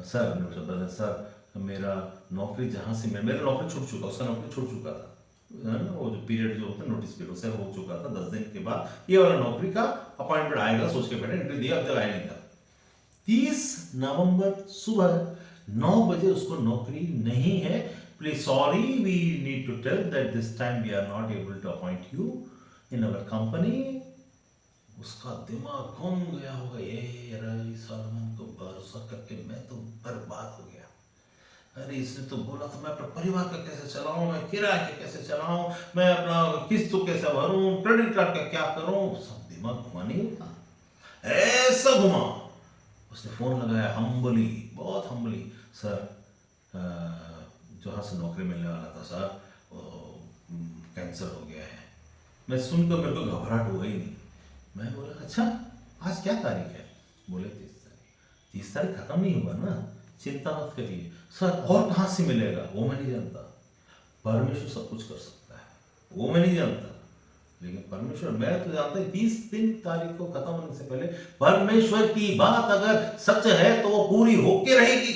सर मेरा नौकरी जहाँ से मेरा नौकरी छूट चुका, उसका नौकरी छूट चुका था, है ना, वो जो पीरियड जो होता है नोटिस पीरियड से हो चुका था. 10 दिन के बाद ये वाला नौकरी का अपॉइंटमेंट आएगा सोच के बैठे, इंटरव्यू दिया, अब तक आया नहीं था. 30 नवंबर सुबह 9 बजे उसको नौकरी नहीं है. Please sorry we need to tell that this time we are not able to appoint you in our company. उसका दिमाग घूम गया होगा, ये रवि सलमान को भरोसा करके मैं तो बर्बाद हो गया. अरे इसने तो बोला था मैं अपने परिवार का कैसे चलाऊं, मैं किराए का कैसे चलाऊं, मैं अपना किस्त तो कैसे भरूं, क्रेडिट कार्ड का क्या करूं. सब दिमाग घुमा नहीं होता, ऐसा घुमा. उसने फोन लगाया हम्बली, बहुत हम्बली, सर जहाँ से नौकरी मिलने वाला था सर कैंसिल हो गया है. मैं सुनकर मेरे को घबराहट हो गई नहीं. मैं बोला अच्छा आज क्या तारीख है? बोले 30 तारीख. 30 तारीख खत्म नहीं हुआ ना, चिंता मत करिए. सर और कहाँ से मिलेगा? वो मैं नहीं जानता. परमेश्वर सब कुछ कर सकता है, वो मैं नहीं जानता, लेकिन परमेश्वर मैं तो जानता हूँ 30 तारीख को खत्म होने से पहले परमेश्वर की बात अगर सच है तो वो पूरी होके रहेगी,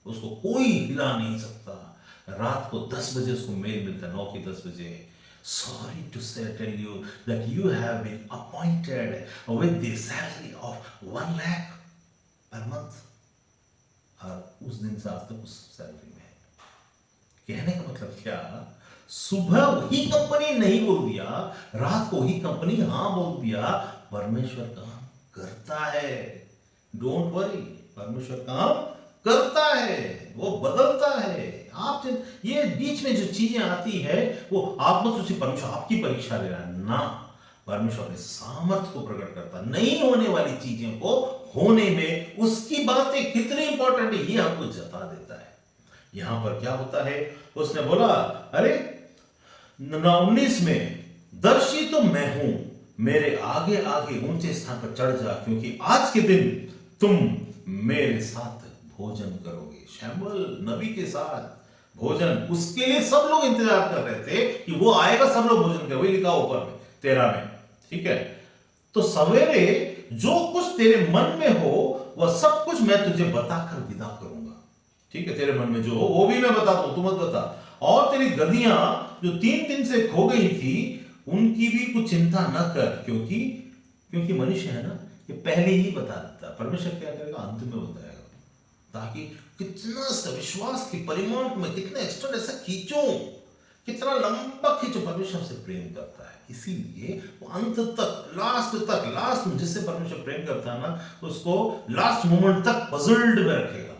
उसको कोई हिला नहीं सकता. रात को 10 बजे उसको मेल मिलता है, 9 की 10 बजे. Sorry to say, tell you that you have been appointed with the salary of 1 lakh per month. और उस दिन से आज तक उस सैलरी में है. कहने का मतलब क्या, सुबह वही कंपनी नहीं बोल दिया, रात को वही कंपनी हाँ बोल दिया. परमेश्वर काम करता है, डोंट वरी. परमेश्वर काम करता है, वो बदलता है. आप ये बीच में जो चीजें आती है वो आप मत सोचिए परमेश्वर आपकी परीक्षा ले रहा है ना. परमेश्वर अपने सामर्थ्य को प्रकट करता, नहीं होने वाली चीजें को होने में उसकी बातें कितनी इंपॉर्टेंट है ये हमको जता देता है. यहां पर क्या होता है, उसने बोला अरे 19 में दर्शी तो मैं हूं, मेरे आगे आगे ऊंचे स्थान पर चढ़ जा, क्योंकि आज के दिन तुम मेरे साथ भोजन करोगे. शैमुएल नबी के साथ भोजन, उसके लिए सब लोग इंतजार कर रहे थे कि वो आएगा, सब लोग भोजन करेंगे. वही लिखा ऊपर में 13 में, ठीक है. तो सवेरे जो कुछ तेरे मन में हो वह सब कुछ मैं तुझे बताकर विदा करूंगा. ठीक है, तेरे मन में जो हो वो भी मैं बताता हूं, तू मत बता. और तेरी गधियां जो 3 दिन से खो गई थी उनकी भी कुछ चिंता न कर, क्योंकि मनुष्य है ना, ये पहले ही बता देता. परमेश्वर क्या करेगा, अंत में बताएगा, ताकि कितना विश्वास की परिमाण में कितना एक्स्ट्रा ऐसा खींचो, कितना लंबा खींचो. परमेश्वर से प्रेम करता है, इसीलिए वो अंत तक, लास्ट में जिससे परमेश्वर प्रेम करता है ना, उसको लास्ट मोमेंट तक पजल्ड में रखेगा,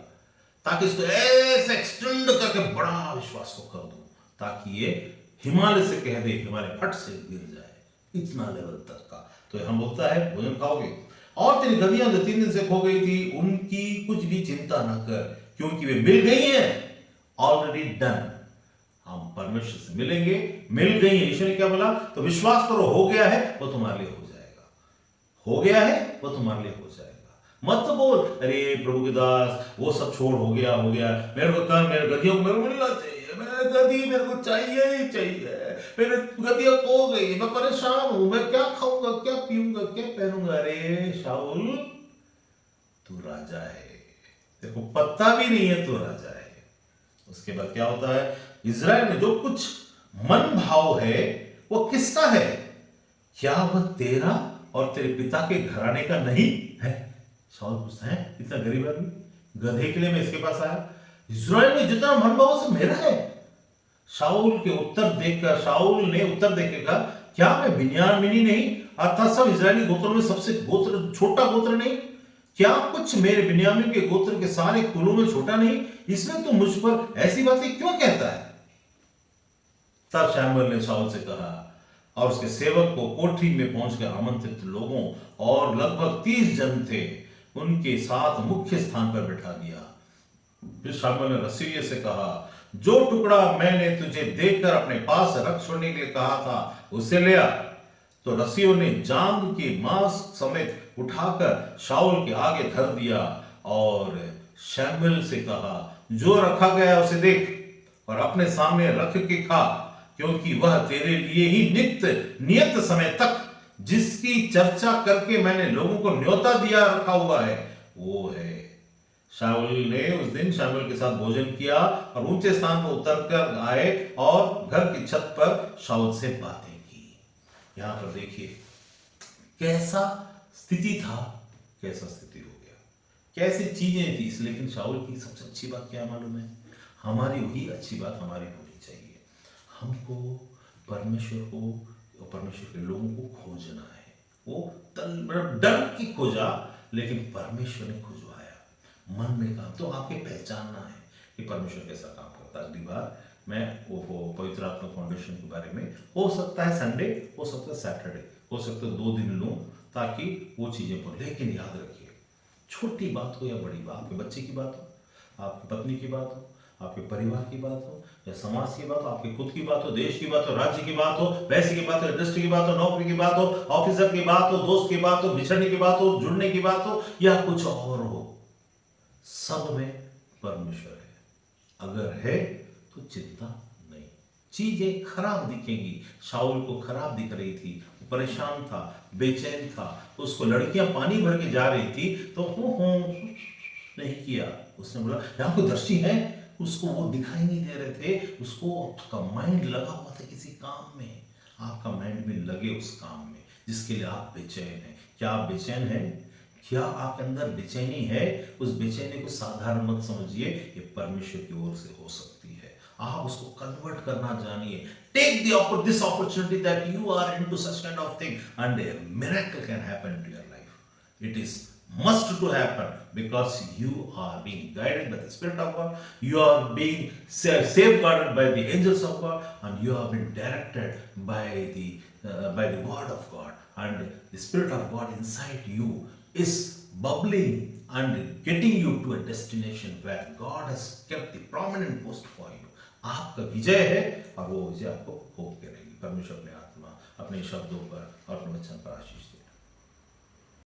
ताकि इसको ऐसे एक्सटेंड करके बड़ा विश्वास को कर दो, ताकि ये हिमालय से कह दे, हिमालय फट से गिर जाए, इतना लेवल तक का. तो हम बोलता है भोजन खाओगे. और तेरी गधियां जो 3 दिन से खो गई थी उनकी कुछ भी चिंता न कर, क्योंकि वे मिल गई हैं, ऑलरेडी डन. हम परमेश्वर से मिलेंगे, मिल गई है. ईश्वर ने क्या बोला, तो विश्वास करो, हो गया है वो तुम्हारे लिए हो जाएगा, हो गया है वो तुम्हारे लिए हो जाएगा. मत बोल अरे प्रभु के दास वो सब छोड़, हो गया मेरे को कर, मेरे गधियों को मेरे को मिलना चाहिए, मेरे गधी मेरे को चाहिए ही चाहिए, मेरे गधियां खो गई, मैं परेशान हूं, मैं क्या खाऊंगा, क्या पीऊंगा, क्या पहनूंगा. अरे शाऊल तू राजा है, देखो पता भी नहीं है तू राजा है. उसके बाद क्या होता है, इज़राइल में जो कुछ मन भाव है वो किसका है, क्या वह तेरा और तेरे पिता के घराने का नहीं है? शाऊल पूछता है, इतना गरीब आदमी, गधे के लिए मैं इसके पास आया, इज़राइल में जितना मन भाव से मेरा है. शाऊल ने उत्तर देकर कहा, क्या मैं बिन्यामीनी नहीं, अर्थात सब इजरायली गोत्रों में सबसे छोटा गोत्र नहीं? क्या कुछ मेरे बिन्यामीन के गोत्र के सारे कुलों में छोटा नहीं? इसमें तो मुझ पर ऐसी बातें क्यों कहता है? तब शमूएल ने शाऊल से कहा और उसके सेवक को कोठरी में पहुंचकर आमंत्रित लोगों और लगभग 30 जन थे उनके साथ मुख्य स्थान पर बैठा दिया। फिर शमूएल ने रसीये से कहा, जो टुकड़ा मैंने तुझे देकर अपने पास रख छोड़ने के लिए कहा था उसे ले आ। तो रसियों ने जांग के मांस समेत उठाकर शाऊल के आगे धर दिया और शमूएल से कहा, जो रखा गया उसे देख और अपने सामने रख के खा, क्योंकि वह तेरे लिए ही नियत समय तक जिसकी चर्चा करके मैंने लोगों को न्योता दिया रखा हुआ है वो है। शाऊल ने उस दिन शमूएल के साथ भोजन किया और ऊंचे स्थान पर उतर कर आए और घर की छत पर शाऊल से बातें की। यहां पर देखिए कैसा स्थिति था, कैसा स्थिति हो गया, कैसी चीजें थी। लेकिन शाऊल की सबसे अच्छी बात क्या मालूम है? हमारी वही अच्छी बात हमारी होनी चाहिए। हमको परमेश्वर को और परमेश्वर के लोगों को खोजना है। वो डर की खोजा, लेकिन परमेश्वर ने खुजवाया मन में काम। तो आपके पहचानना है कि परमेश्वर कैसा काम करता है। अगली बार मैं वो पवित्र आत्मा फाउंडेशन के बारे में, हो सकता है संडे, हो सकता है सैटरडे, हो सकता है 2 दिन लूं ताकि वो चीजें पढ़। लेकिन याद रखिए, छोटी बात हो या बड़ी बात, आपके बच्चे की बात हो, आपकी पत्नी की बात हो, आपके परिवार की बात हो या समाज की बात हो, आपकी खुद की बात हो, देश की बात हो, राज्य की बात हो, पैसे की बात हो, इंडस्ट्री की बात हो, नौकरी की बात हो, ऑफिसर की बात हो, दोस्त की बात हो, बिछड़ने की बात हो, जुड़ने की बात हो या कुछ और हो, सब में परमेश्वर है। अगर है तो चिंता नहीं। चीजें खराब दिखेंगी। शाऊल को खराब दिख रही थी, परेशान था, बेचैन था, उसको लड़कियां पानी भर के जा रही थी तो हो नहीं किया। उसने बोला यहां कोई दृष्टि है, उसको वो दिखाई नहीं दे रहे थे, उसको उसका माइंड लगा हुआ था किसी काम में। आपका माइंड में लगे उस काम में जिसके लिए आप बेचैन हैं। क्या आप बेचैन हैं? क्या आपके अंदर बेचैनी है? उस बेचैनी को साधारण मत समझिए, ये परमेश्वर की ओर से हो सकती है। आप उसको कन्वर्ट करना जानिए। Take this opportunity that you are into such kind of thing and a miracle can happen to your life. It is must to happen because you are being guided by the Spirit of God, you are being safeguarded by the angels of God, and you are being directed by the word of God, and the Spirit of God inside you is bubbling and getting you to a destination where God has kept the prominent post for you. आपका विजय है और वो विजय आपको भोग के रहेगी। परमेश्वर अपने आत्मा, अपने शब्दों पर और अपने वचन पर आशीष